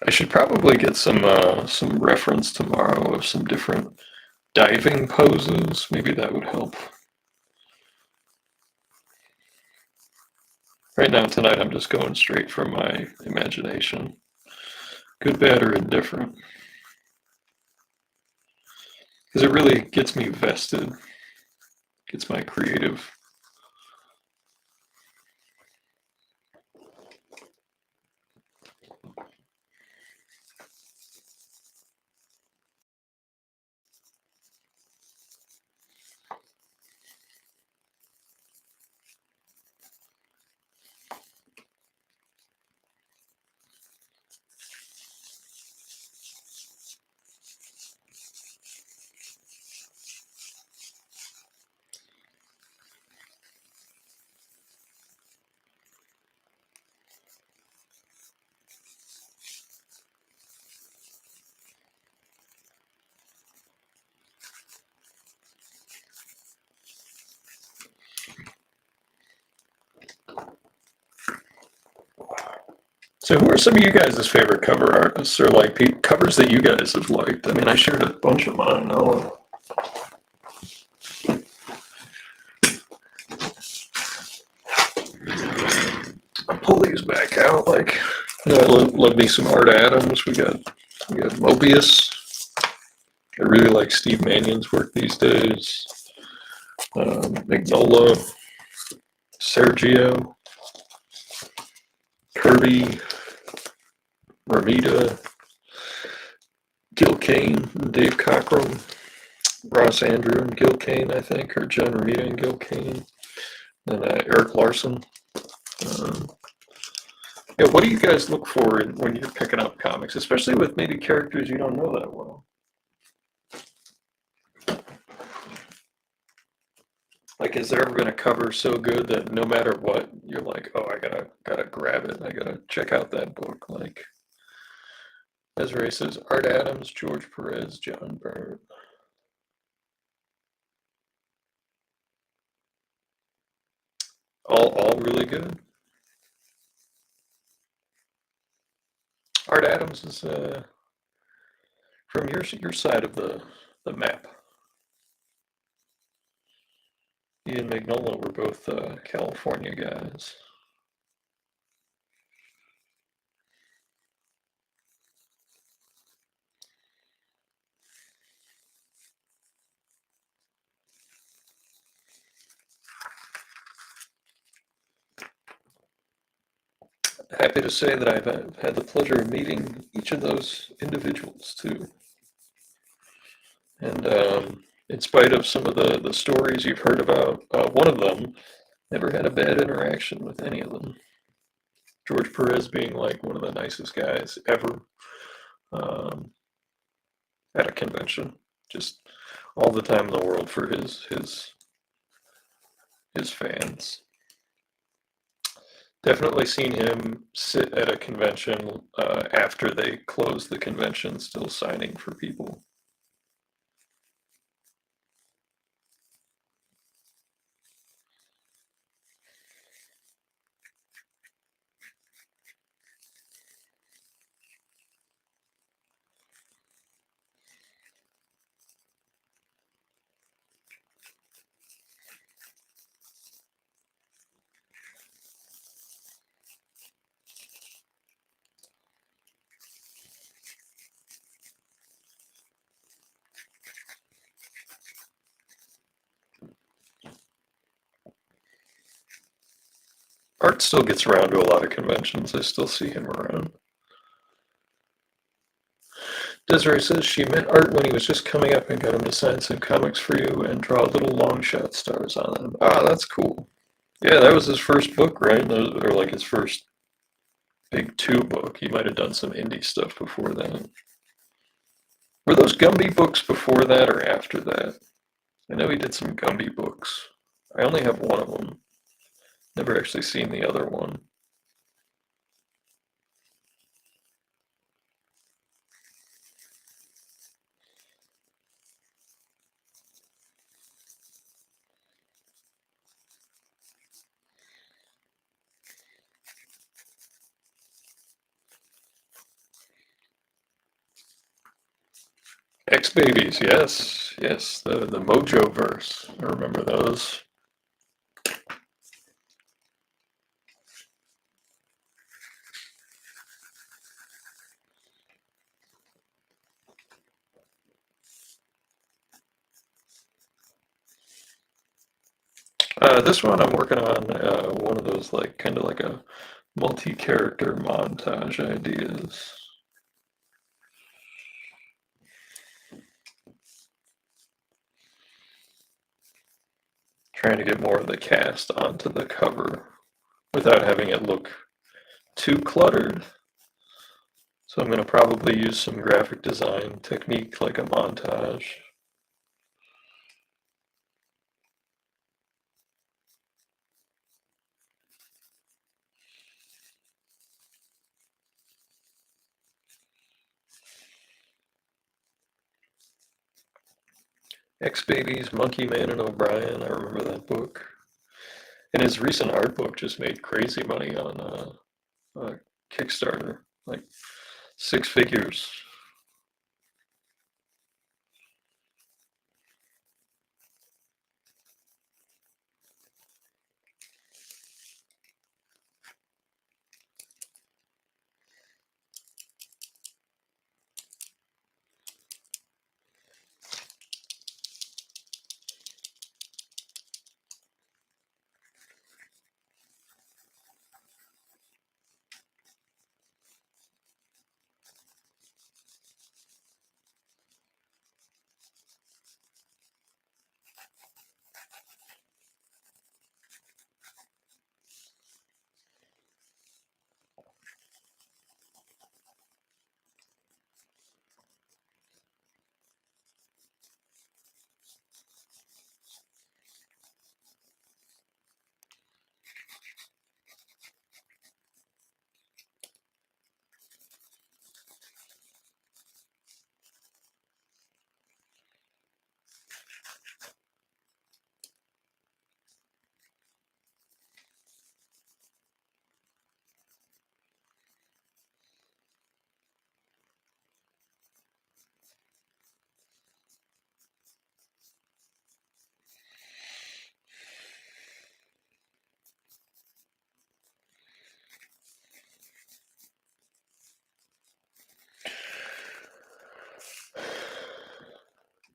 I should probably get some reference tomorrow of some different diving poses. Maybe that would help. Right now, tonight, I'm just going straight from my imagination. Good, bad, or indifferent. Because it really gets me vested. Gets my creative. So who are some of you guys' favorite cover artists, or like covers that you guys have liked? I mean, I shared a bunch of mine. I'll pull these back out. Like, you know, I love me some Art Adams. We got Mobius. I really like Steve Mannion's work these days. Magnola, Sergio, Kirby, Ramita, Gil Kane, Dave Cockrum, Ross Andrew and Gil Kane, I think, or John Ramita and Gil Kane, and Eric Larson. Yeah, what do you guys look for when you're picking up comics, especially with maybe characters you don't know that well? Like, is there ever been a cover so good that no matter what, you're like, oh, I gotta grab it. I gotta check out that book. Like, Desiree says, Art Adams, George Perez, John Byrne. All really good. Art Adams is from your side of the map. He and Magnola were both California guys. Happy to say that I've had the pleasure of meeting each of those individuals too. And in spite of some of the stories you've heard about, one of them never had a bad interaction with any of them. George Perez being like one of the nicest guys ever at a convention. Just all the time in the world for his fans. Definitely seen him sit at a convention after they closed the convention, still signing for people. Art still gets around to a lot of conventions. I still see him around. Desiree says she met Art when he was just coming up and got him to sign some comics for you and draw little long shot stars on them. Ah, that's cool. Yeah, that was his first book, right? Or like his first big two book. He might have done some indie stuff before that. Were those Gumby books before that or after that? I know he did some Gumby books. I only have one of them. Never actually seen the other one. X-Babies, yes, yes, the Mojo verse. I remember those. This one I'm working on one of those like kind of like a multi-character montage ideas. Trying to get more of the cast onto the cover without having it look too cluttered. So I'm going to probably use some graphic design technique like a montage. X-Babies, Monkey Man and O'Brien, I remember that book. And his recent art book just made crazy money on Kickstarter, like 6 figures.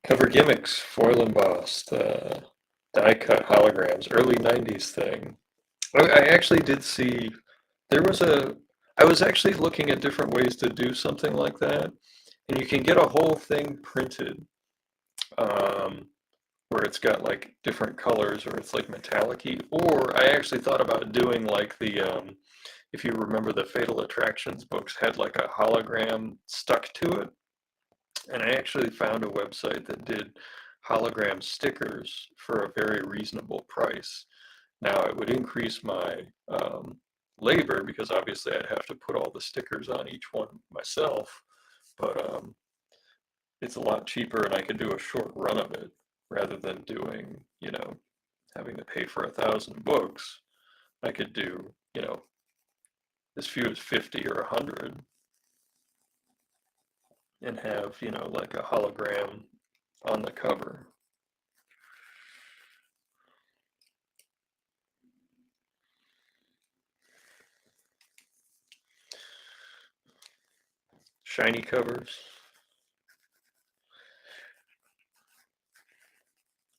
Cover gimmicks, foil embossed, die cut holograms, early 90s thing. I actually did see, there was a, I was actually looking at different ways to do something like that. And you can get a whole thing printed um, where it's got like different colors or it's like metallic-y. Or I actually thought about doing like if you remember the Fatal Attractions books had like a hologram stuck to it. And I actually found a website that did hologram stickers for a very reasonable price. Now, it would increase my labor because obviously I'd have to put all the stickers on each one myself, but it's a lot cheaper and I could do a short run of it rather than doing, having to pay for 1,000 books. I could do, as few as 50 or 100 and have, like a hologram on the cover. Shiny covers.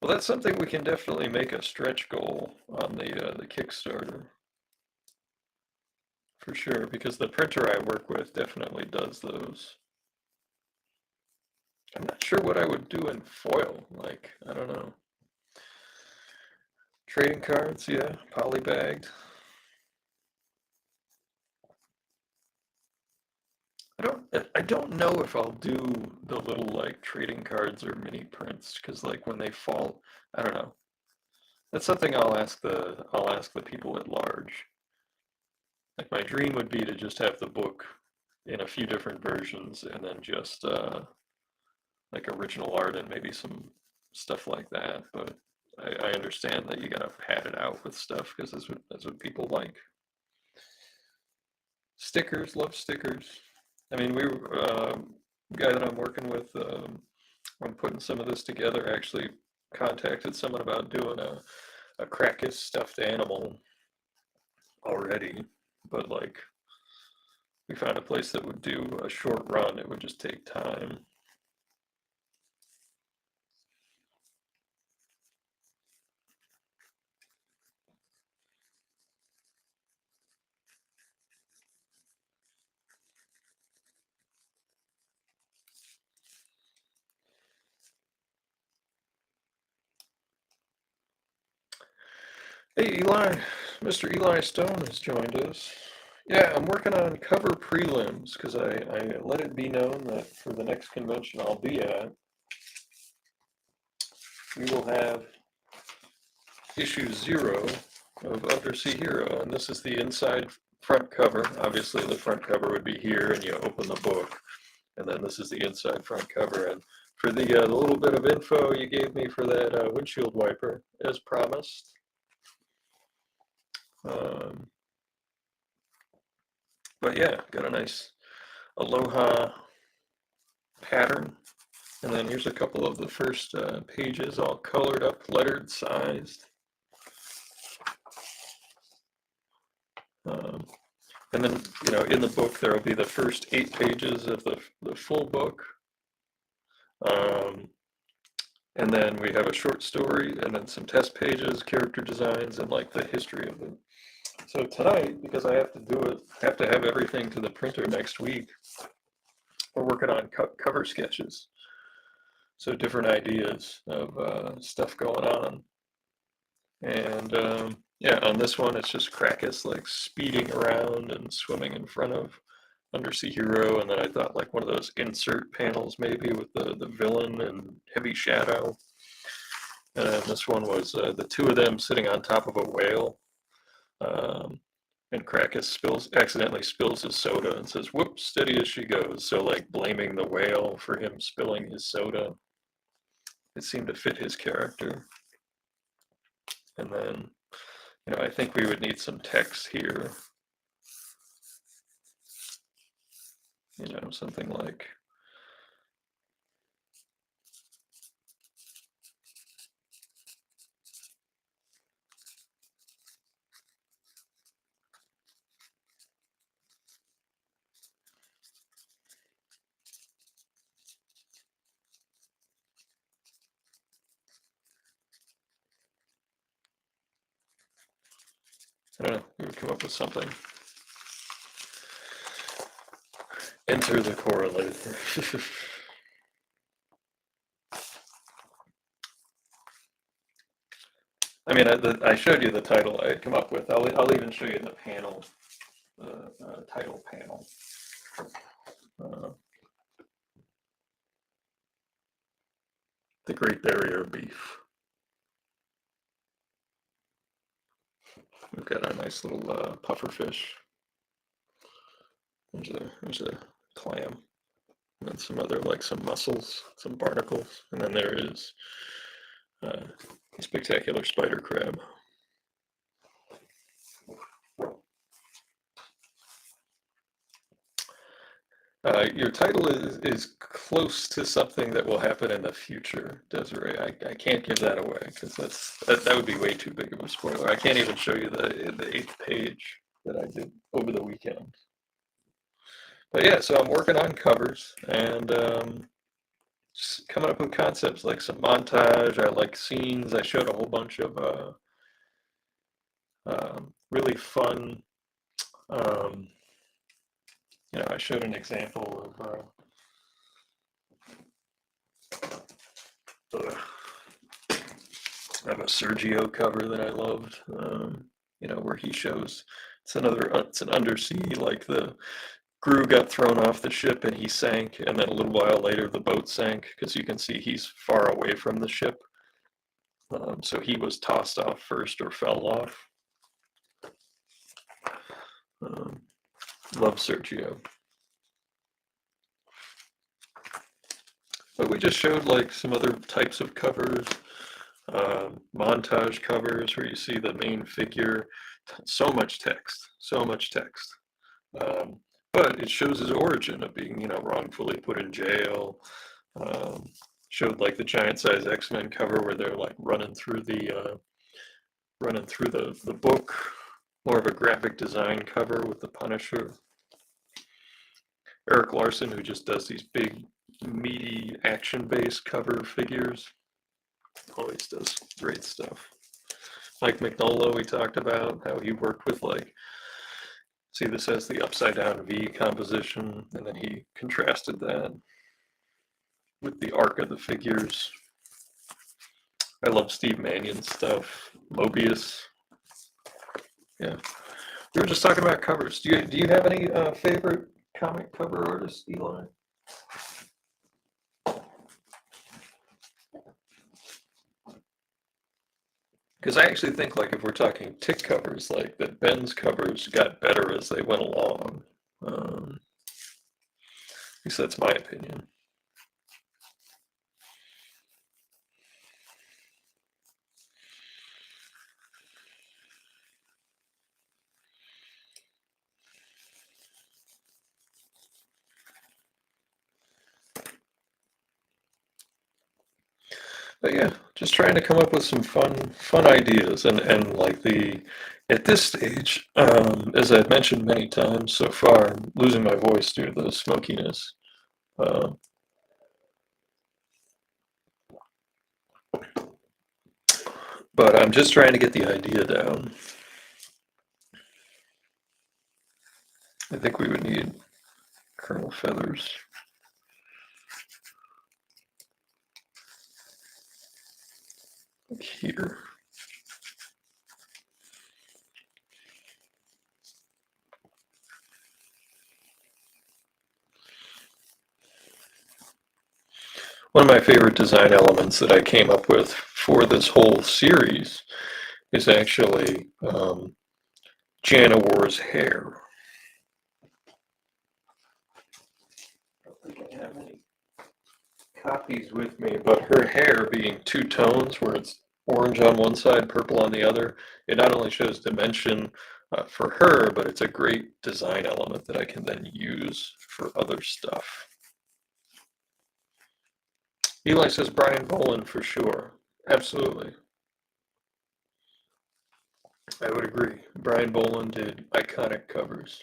Well, that's something we can definitely make a stretch goal on the Kickstarter for sure, because the printer I work with definitely does those. I'm not sure what I would do in foil. Like, I don't know. Trading cards, yeah, polybagged. I don't know if I'll do the little like trading cards or mini prints because like when they fall, I don't know. That's something I'll ask the people at large. Like my dream would be to just have the book in a few different versions and then just like original art and maybe some stuff like that. But I understand that you gotta pad it out with stuff because that's what people like. Stickers, love stickers. I mean, guy that I'm working with, I'm putting some of this together. Actually, contacted someone about doing a Krakus stuffed animal already, but like we found a place that would do a short run. It would just take time. Hey, Eli, Mr. Eli Stone has joined us. Yeah, I'm working on cover prelims because I let it be known that for the next convention I'll be at, we will have issue 0 of Undersea Hero, and this is the inside front cover. Obviously, the front cover would be here, and you open the book, and then this is the inside front cover. And for the little bit of info you gave me for that windshield wiper, as promised. Um, but yeah, got a nice Aloha pattern. And then here's a couple of the first pages, all colored up, lettered, sized. Um, and then, in the book, there will be the first 8 pages of the full book. And then we have a short story, and then some test pages, character designs, and like the history of it. So tonight, because I have to have everything to the printer next week, we're working on cover sketches. So different ideas of stuff going on. And yeah, on this one, it's just Krakus like speeding around and swimming in front of Undersea Hero. And then I thought like one of those insert panels maybe with the villain and heavy shadow. And this one was the two of them sitting on top of a whale. And Krakus accidentally spills his soda and says, "Whoops, steady as she goes." So like blaming the whale for him spilling his soda. It seemed to fit his character. And then, I think we would need some text here. Something like, I don't know, we would come up with something. Enter the correlator. I mean, I showed you the title I had come up with. I'll even show you the panel, the title panel. The Great Barrier Reef. We've got a nice little puffer fish. There's a clam. And then some other, like some mussels, some barnacles. And then there is a spectacular spider crab. Your title is close to something that will happen in the future, Desiree. I can't give that away because that would be way too big of a spoiler. I can't even show you the 8th page that I did over the weekend. But yeah, so I'm working on covers and just coming up with concepts like some montage. I like scenes. I showed a whole bunch of really fun. I showed an example of a Sergio cover that I loved. Where he shows it's an undersea like the crew got thrown off the ship and he sank, and then a little while later the boat sank, because you can see he's far away from the ship. So he was tossed off first, or fell off. Love Sergio. But we just showed like some other types of covers, montage covers where you see the main figure, so much text, so much text. But it shows his origin of being, wrongfully put in jail. Showed like the giant size X-Men cover where they're like running through the book. More of a graphic design cover with the Punisher. Eric Larson, who just does these big, meaty, action-based cover figures, always does great stuff. Mike Mignola, we talked about how he worked with, like, see, this has the upside down V composition, and then he contrasted that with the arc of the figures. I love Steve Mannion's stuff. Mobius. Yeah. We were just talking about covers. Do you have any favorite comic cover artists, Eli? Because I actually think, like, if we're talking tick covers, like, that Ben's covers got better as they went along. At least that's my opinion. But yeah, just trying to come up with some fun ideas, and like at this stage, as I've mentioned many times so far, I'm losing my voice due to the smokiness. But I'm just trying to get the idea down. I think we would need Colonel Feathers. Here. One of my favorite design elements that I came up with for this whole series is actually Janawar's hair. I don't think I have any copies with me, but her hair being two tones, where it's orange on one side, purple on the other, it not only shows dimension for her, but it's a great design element that I can then use for other stuff. Eli says Brian Boland for sure. Absolutely. I would agree. Brian Boland did iconic covers.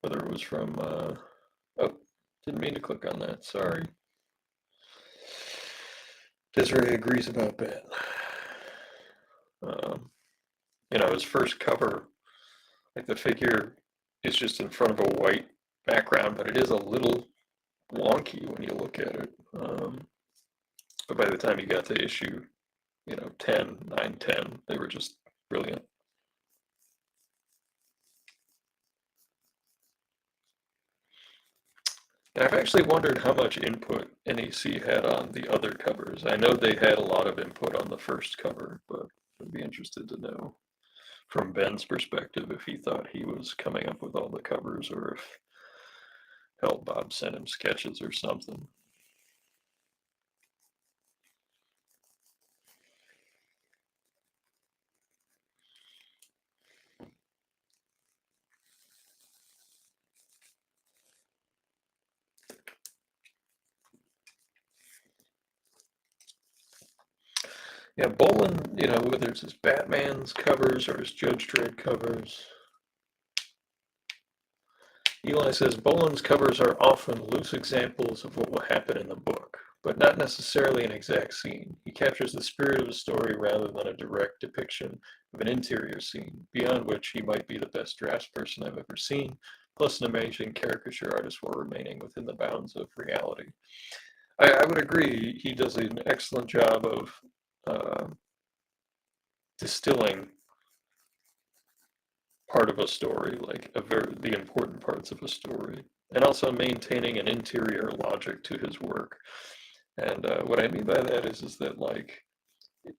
Whether it was from, oh, didn't mean to click on that, sorry. Desiree agrees about that. His first cover, like the figure is just in front of a white background, but it is a little wonky when you look at it. But by the time you got to issue, 10, 9, 10, they were just brilliant. And I've actually wondered how much input NEC had on the other covers. I know they had a lot of input on the first cover, but I'd be interested to know from Ben's perspective if he thought he was coming up with all the covers, or if hell, Bob sent him sketches or something. Yeah, Boland, whether it's his Batman's covers or his Judge Dredd covers. Eli says Boland's covers are often loose examples of what will happen in the book, but not necessarily an exact scene. He captures the spirit of a story rather than a direct depiction of an interior scene, beyond which he might be the best draftsperson I've ever seen, plus an amazing caricature artist while remaining within the bounds of reality. I would agree. He does an excellent job of distilling part of a story, like the important parts of a story, and also maintaining an interior logic to his work. And what I mean by that is that like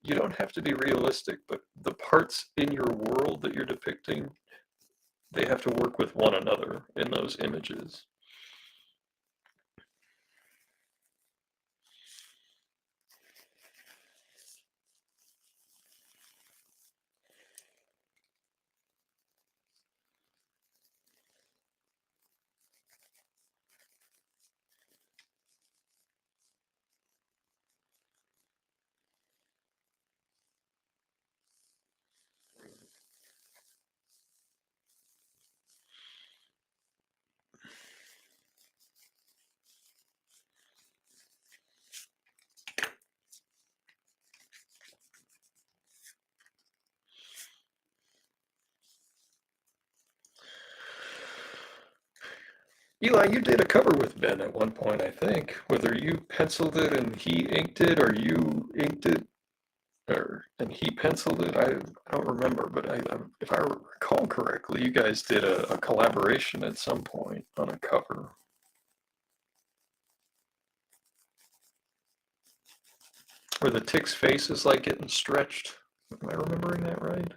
you don't have to be realistic, but the parts in your world that you're depicting, they have to work with one another in those images. Eli, you did a cover with Ben at one point, I think. Whether you penciled it and he inked it, or you inked it and he penciled it, I don't remember. But if I recall correctly, you guys did a collaboration at some point on a cover. Where the tick's face is like getting stretched. Am I remembering that right?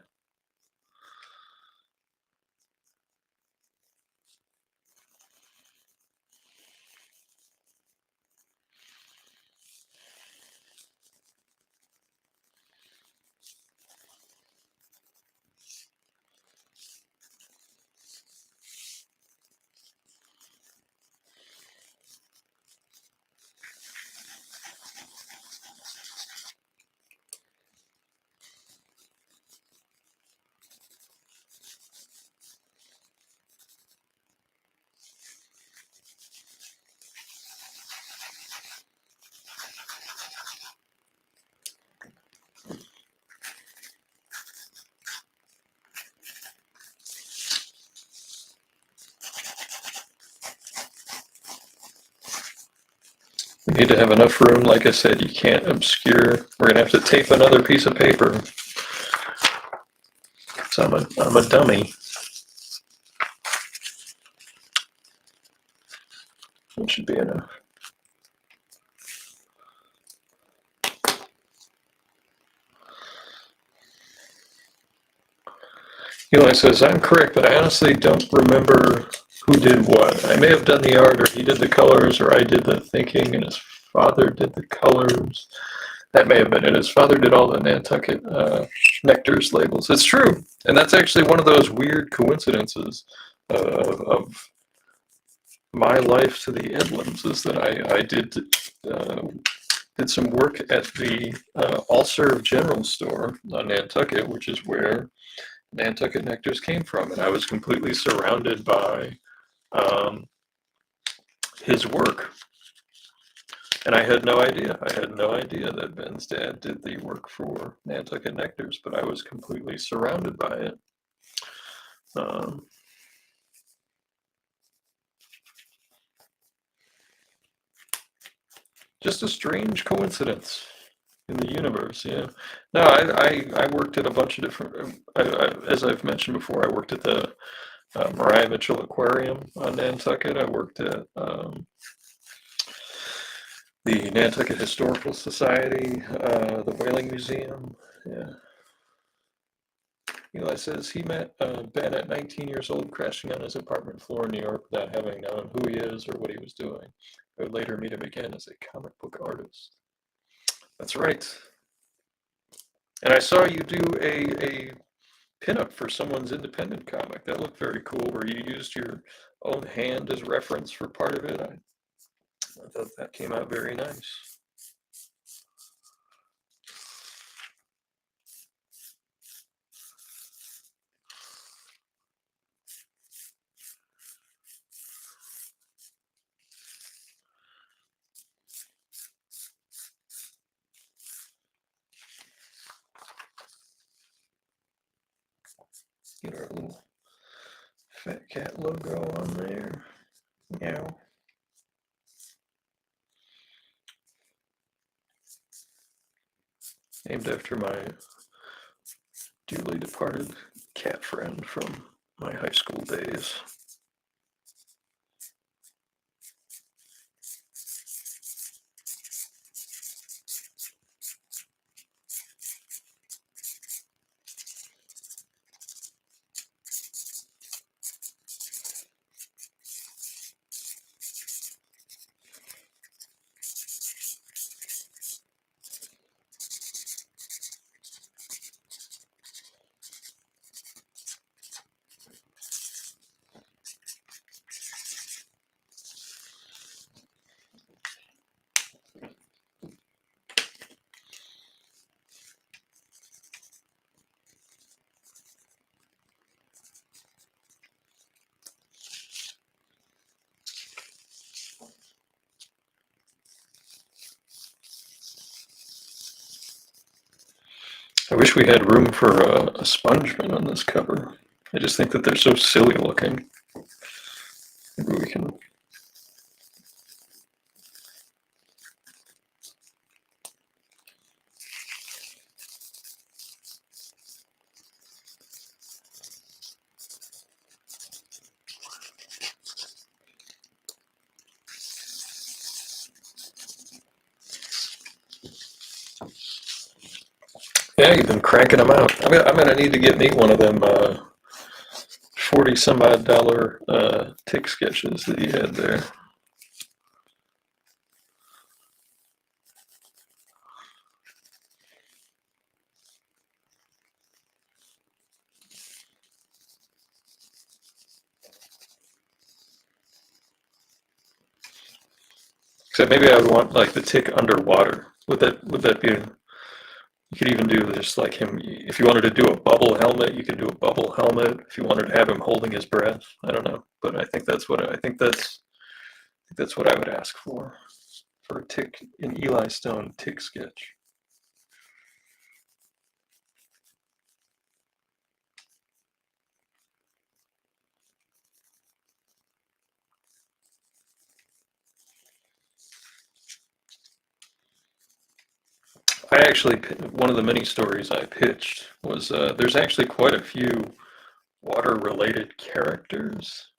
We need to have enough room. Like I said, you can't obscure. We're gonna have to tape another piece of paper. So I'm a dummy. It should be enough. Eli says, I'm correct, but I honestly don't remember who did what. I may have done the art, or he did the colors, or I did the thinking, and his father did the colors. That may have been it. His father did all the Nantucket nectars labels. It's true. And that's actually one of those weird coincidences of my life to the Edlands, is that I did some work at the All Serve General Store on Nantucket, which is where Nantucket nectars came from. And I was completely surrounded by his work. And I had no idea. I had no idea that Ben's dad did the work for Nantucket Nectars, but I was completely surrounded by it. Just a strange coincidence in the universe, yeah. No, I worked at a bunch of different, as I've mentioned before, I worked at the Mariah Mitchell Aquarium on Nantucket. I worked at the Nantucket Historical Society, the Whaling Museum. Yeah. Eli says he met Ben at 19 years old, crashing on his apartment floor in New York without having known who he is or what he was doing. I would later meet him again as a comic book artist. That's right. And I saw you do a pinup for someone's independent comic. That looked very cool, where you used your own hand as reference for part of it. I thought that came out very nice. Get our little fat cat logo on there. Meow. Named after my dearly departed cat friend from my high school days. I wish we had room for a spongeman on this cover. I just think that they're so silly looking. Maybe we can. Yeah, you've been cranking them out. I'm gonna need to get me one of them 40 some odd dollar tick sketches that you had there. Except maybe I would want like the tick underwater. Would that be? You could even do just like him. If you wanted to do a bubble helmet, you could do a bubble helmet. If you wanted to have him holding his breath, I don't know, but I think that's what I would ask for a tick, an Eli Stone tick sketch. I actually, one of the mini stories I pitched was there's actually quite a few water-related characters.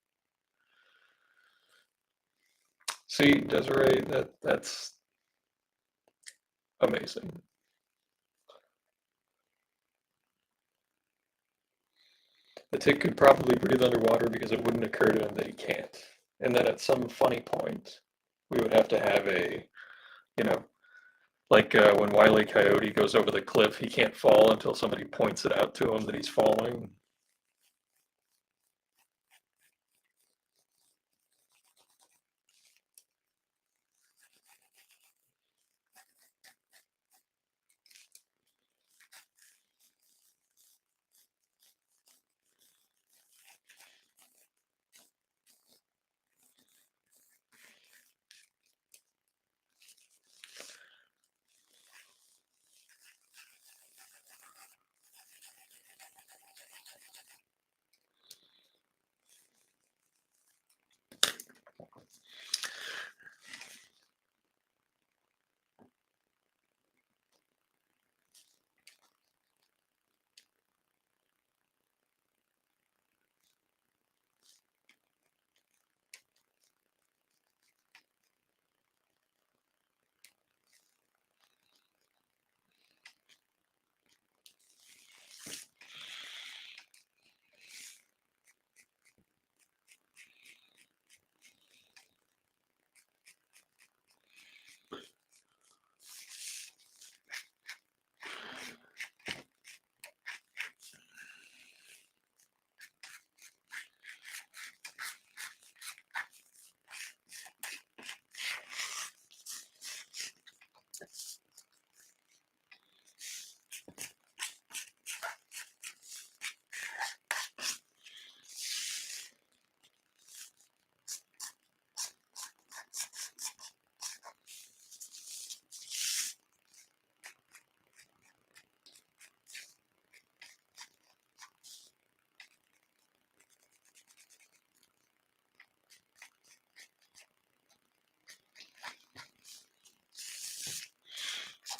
See, Desiree, that's amazing. The tick could probably breathe underwater because it wouldn't occur to him that he can't. And then at some funny point, we would have to have you know, like when Wile E. Coyote goes over the cliff, he can't fall until somebody points it out to him that he's falling.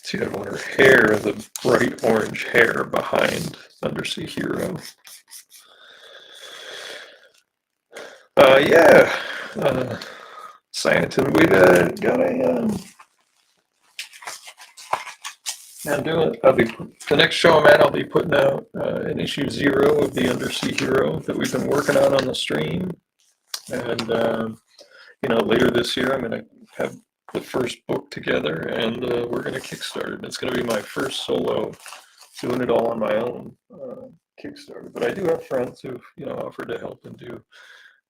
So you have her hair, the bright orange hair behind Undersea Hero. Yeah, Scienton, we got a I'm doing. I'll be the next show I'm at. I'll be putting out an issue 0 of the Undersea Hero that we've been working on the stream, and later this year I'm going to have the first book together, and we're going to kickstart it. It's going to be my first solo, doing it all on my own Kickstarter. But I do have friends who've offered to help and do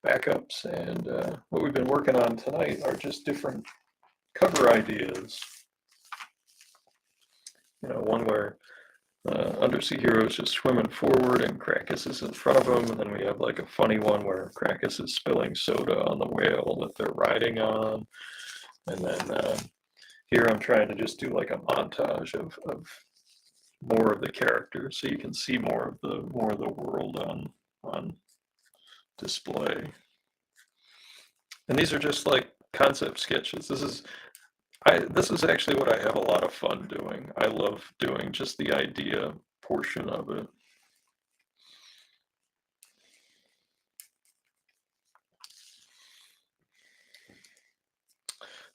backups, and what we've been working on tonight are just different cover ideas. One where Undersea Hero is just swimming forward and Krakus is in front of him, and then we have like a funny one where Krakus is spilling soda on the whale that they're riding on, and then here I'm trying to just do like a montage of more of the characters, so you can see more of the world on display. And these are just like concept sketches. This is actually what I have a lot of fun doing. I love doing just the idea portion of it.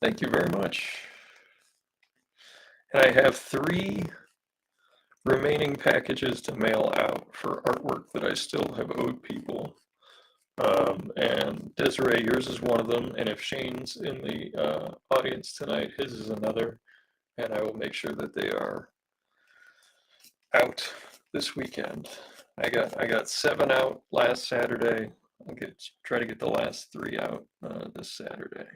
Thank you very much. And I have 3 remaining packages to mail out for artwork that I still have owed people. And Desiree, yours is one of them. And if Shane's in the audience tonight, his is another. And I will make sure that they are out this weekend. I got 7 out last Saturday. I'll try to get the last 3 out this Saturday.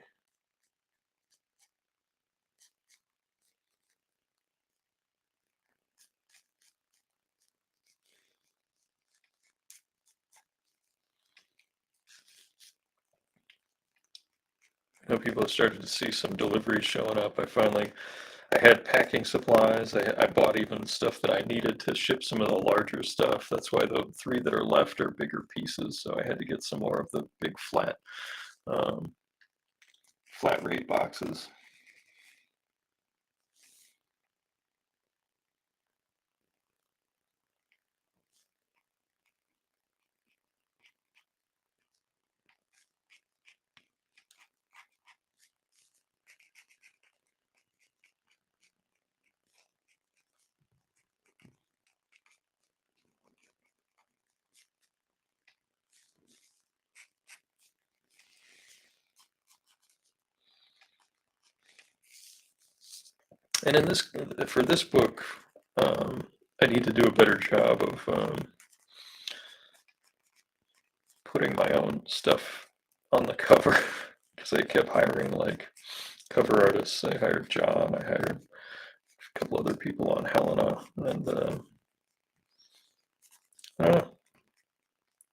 I know people have started to see some deliveries showing up. I had packing supplies. I bought even stuff that I needed to ship some of the larger stuff. That's why the 3 that are left are bigger pieces. So I had to get some more of the big flat rate boxes. And for this book, I need to do a better job of putting my own stuff on the cover because I kept hiring like cover artists. I hired John. I hired a couple other people on Helena, and I don't know.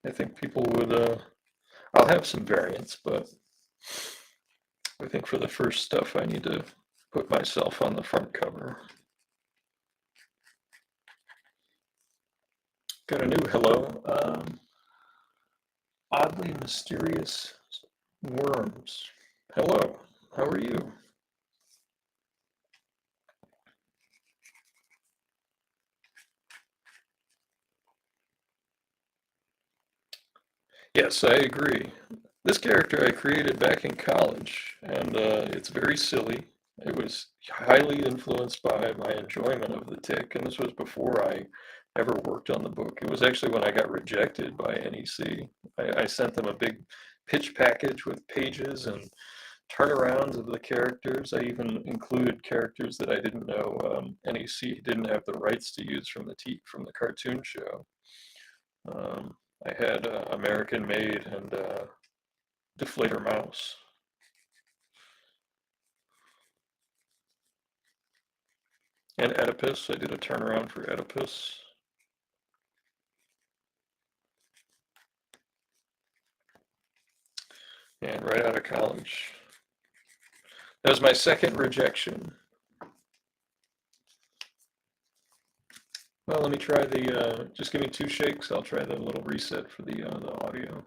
I think people would. I'll have some variants, but I think for the first stuff, I need to put myself on the front cover. Got a new hello. Oddly mysterious worms. Hello. How are you? Yes, I agree. This character I created back in college, and it's very silly. It was highly influenced by my enjoyment of the Tick, and this was before I ever worked on the book. It was actually when I got rejected by NEC. I sent them a big pitch package with pages and turnarounds of the characters. I even included characters that I didn't know NEC didn't have the rights to use from the cartoon show. I had American Made and Deflator Mouse. And Oedipus. I did a turnaround for Oedipus. And right out of college. That was my second rejection. Well, let me try just give me 2 shakes. I'll try the little reset for the audio.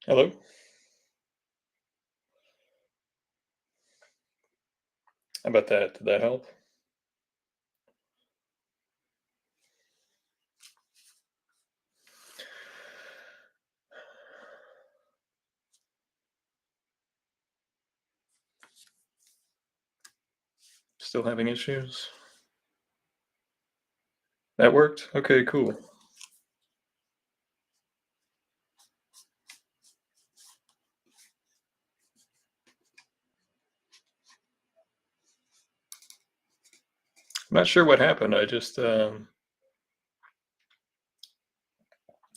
Hello? How about that? Did that help? Still having issues? That worked? Okay, cool. I'm not sure what happened. I just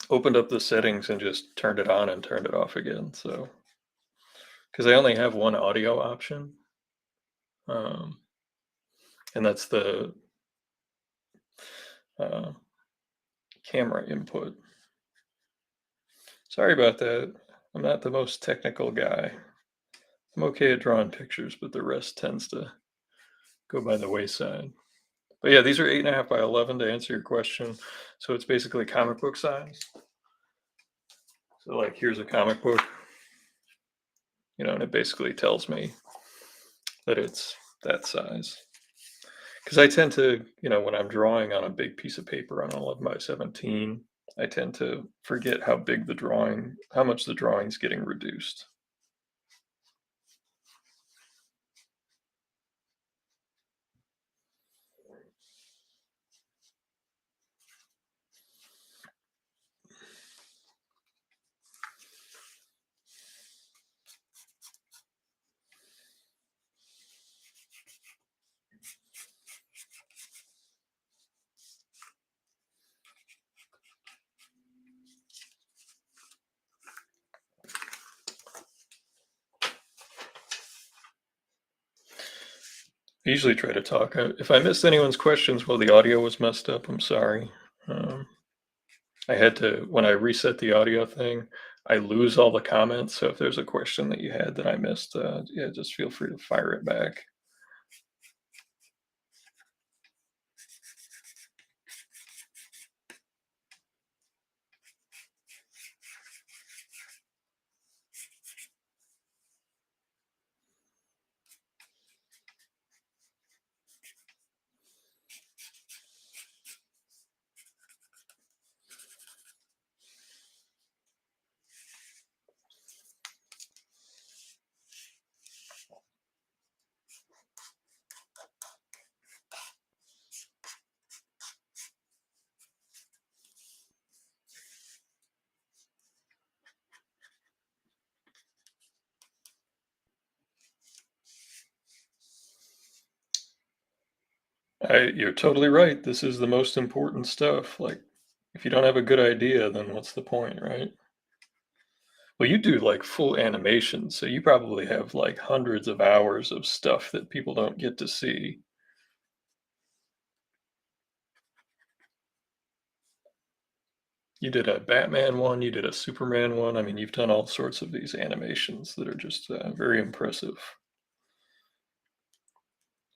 opened up the settings and just turned it on and turned it off again. So, because I only have one audio option, um, and that's the uh, camera input. Sorry about that. I'm not the most technical guy. I'm okay at drawing pictures, but the rest tends to go by the wayside. But yeah, these are 8.5 by 11 to answer your question. So it's basically comic book size. So like, here's a comic book, and it basically tells me that it's that size. Because I tend to, when I'm drawing on a big piece of paper on 11 by 17, I tend to forget how much the drawing's getting reduced. I usually try to talk. If I missed anyone's questions while the audio was messed up, I'm sorry. Um, I had to, when I reset the audio thing, I lose all the comments. So if there's a question that you had that I missed, yeah, just feel free to fire it back. You're totally right. This is the most important stuff. Like, if you don't have a good idea, then what's the point, right? Well, you do like full animation, so you probably have like hundreds of hours of stuff that people don't get to see. You did a Batman one, you did a Superman one. I mean, you've done all sorts of these animations that are just very impressive.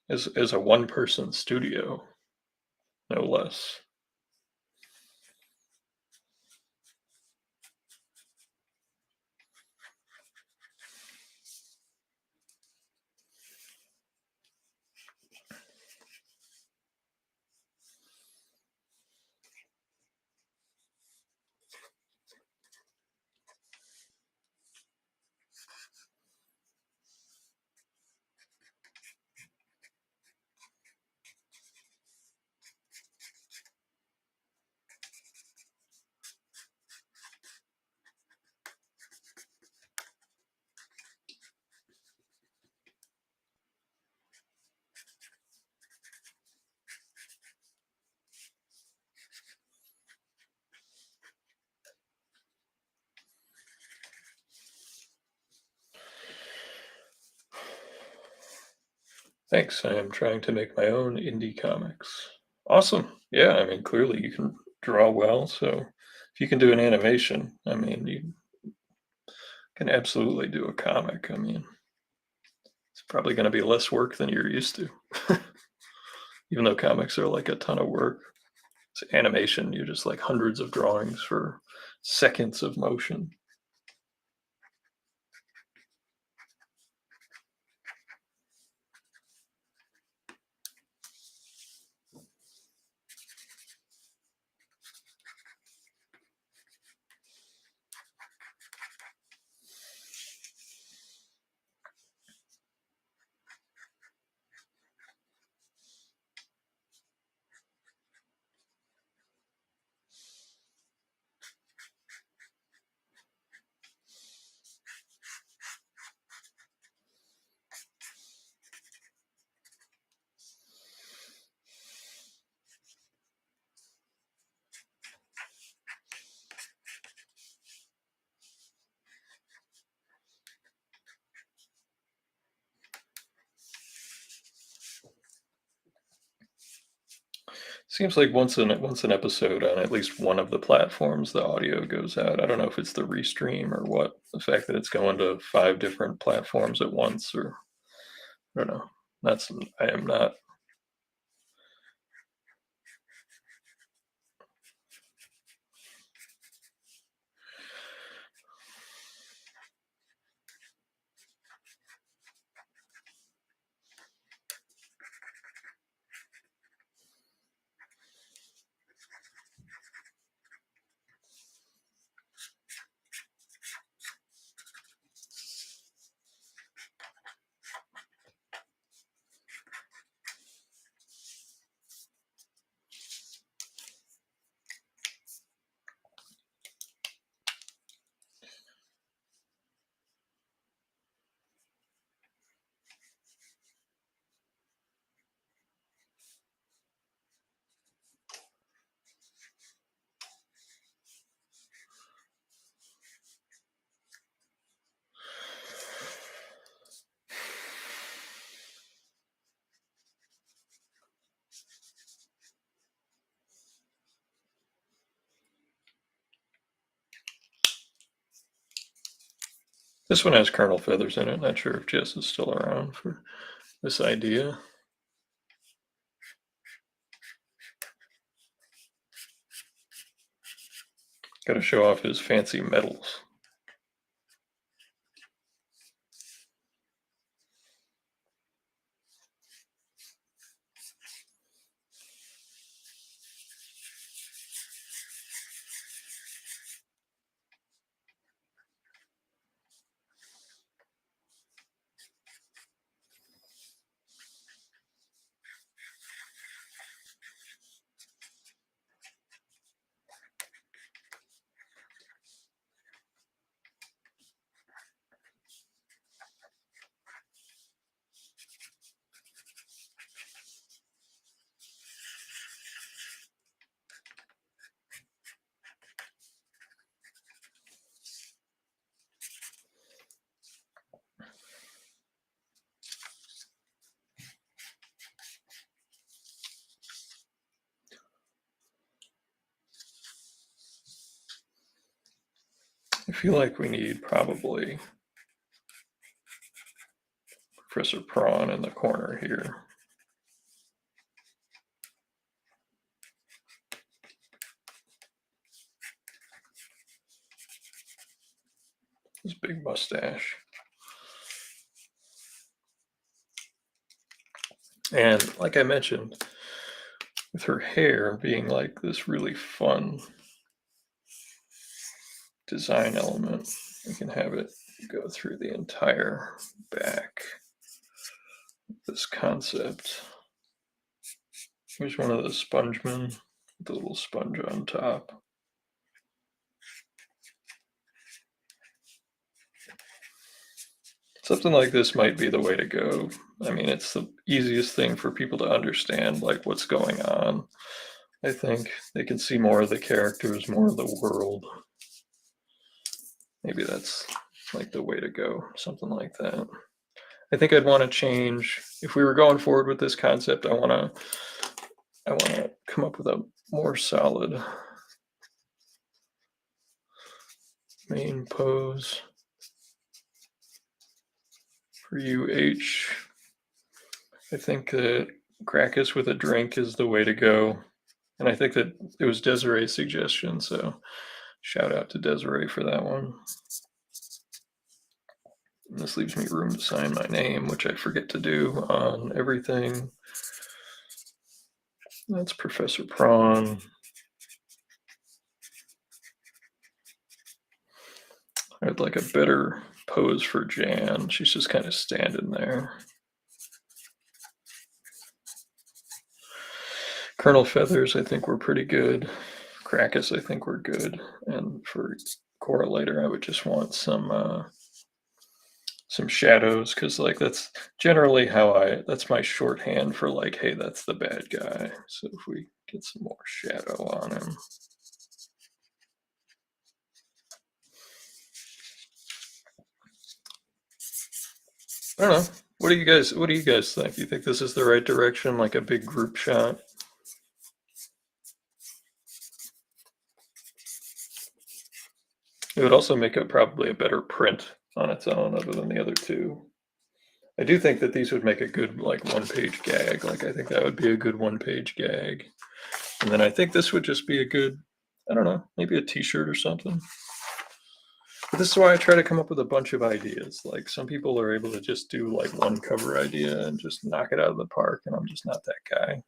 As a one-person studio, no less. Thanks. I am trying to make my own indie comics. Awesome. Yeah, I mean, clearly you can draw well, so if you can do an animation, I mean, you can absolutely do a comic. I mean, it's probably going to be less work than you're used to. Even though comics are like a ton of work. It's animation, you're just like hundreds of drawings for seconds of motion. Seems like once an episode on at least one of the platforms, the audio goes out. I don't know if it's the restream or what. The fact that it's going to 5 different platforms at once, or I don't know. That's I am not. This one has Colonel Feathers in it. Not sure if Jess is still around for this idea. Got to show off his fancy medals. I feel like we need probably Professor Prawn in the corner here. His big mustache. And like I mentioned, with her hair being like this really fun design element, we can have it go through the entire back of this concept. Here's one of the spongemen with a little sponge on top. Something like this might be the way to go. I mean, it's the easiest thing for people to understand, like what's going on. I think they can see more of the characters, more of the world. Maybe that's like the way to go, something like that. I think I'd want to change, if we were going forward with this concept, I want to come up with a more solid main pose for UH. I think that Crackus with a drink is the way to go. And I think that it was Desiree's suggestion, so shout out to Desiree for that one. And this leaves me room to sign my name, which I forget to do on everything. That's Professor Prawn. I'd like a better pose for Jan. She's just kind of standing there. Colonel Feathers, I think we're pretty good. Crackus, I think we're good. And for Correlator, I would just want some shadows, because like that's generally that's my shorthand for like, hey, that's the bad guy. So if we get some more shadow on him. I don't know. What do you guys think? You think this is the right direction, like a big group shot? It would also make it probably a better print on its own other than the other two. I do think that these would make a good, like, one-page gag, like, I think that would be a good one-page gag. And then I think this would just be a good, I don't know, maybe a t-shirt or something. But this is why I try to come up with a bunch of ideas. Like, some people are able to just do, like, one cover idea and just knock it out of the park, and I'm just not that guy.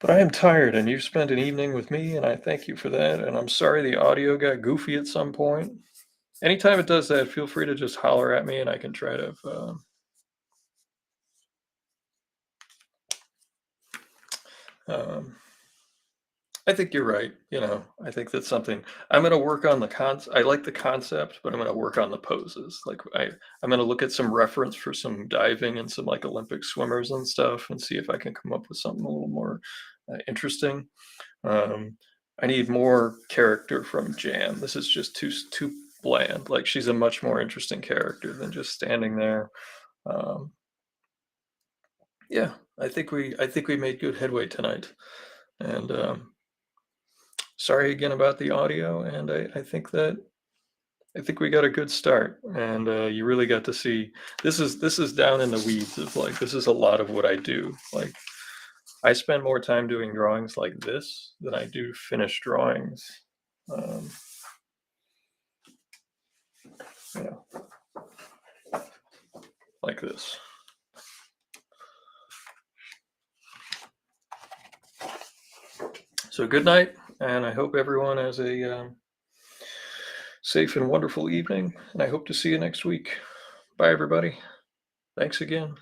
But I am tired, and you've spent an evening with me, and I thank you for that, and I'm sorry the audio got goofy at some point. Anytime it does that, feel free to just holler at me, and I can try to, um I think you're right, I think that's something I'm gonna work on I like the concept, but I'm gonna work on the poses, like, I'm gonna look at some reference for some diving and some, like, Olympic swimmers and stuff and see if I can come up with something a little more, interesting. Um, I need more character from Jan. This is just too bland, like, she's a much more interesting character than just standing there. Um, yeah, I think we made good headway tonight, and, sorry again about the audio, and I think we got a good start, and, you really got to see this is down in the weeds of, like, this is a lot of what I do, like, I spend more time doing drawings like this than I do finished drawings, um, you know, like this. So good night, and I hope everyone has a, safe and wonderful evening, and I hope to see you next week. Bye, everybody. Thanks again.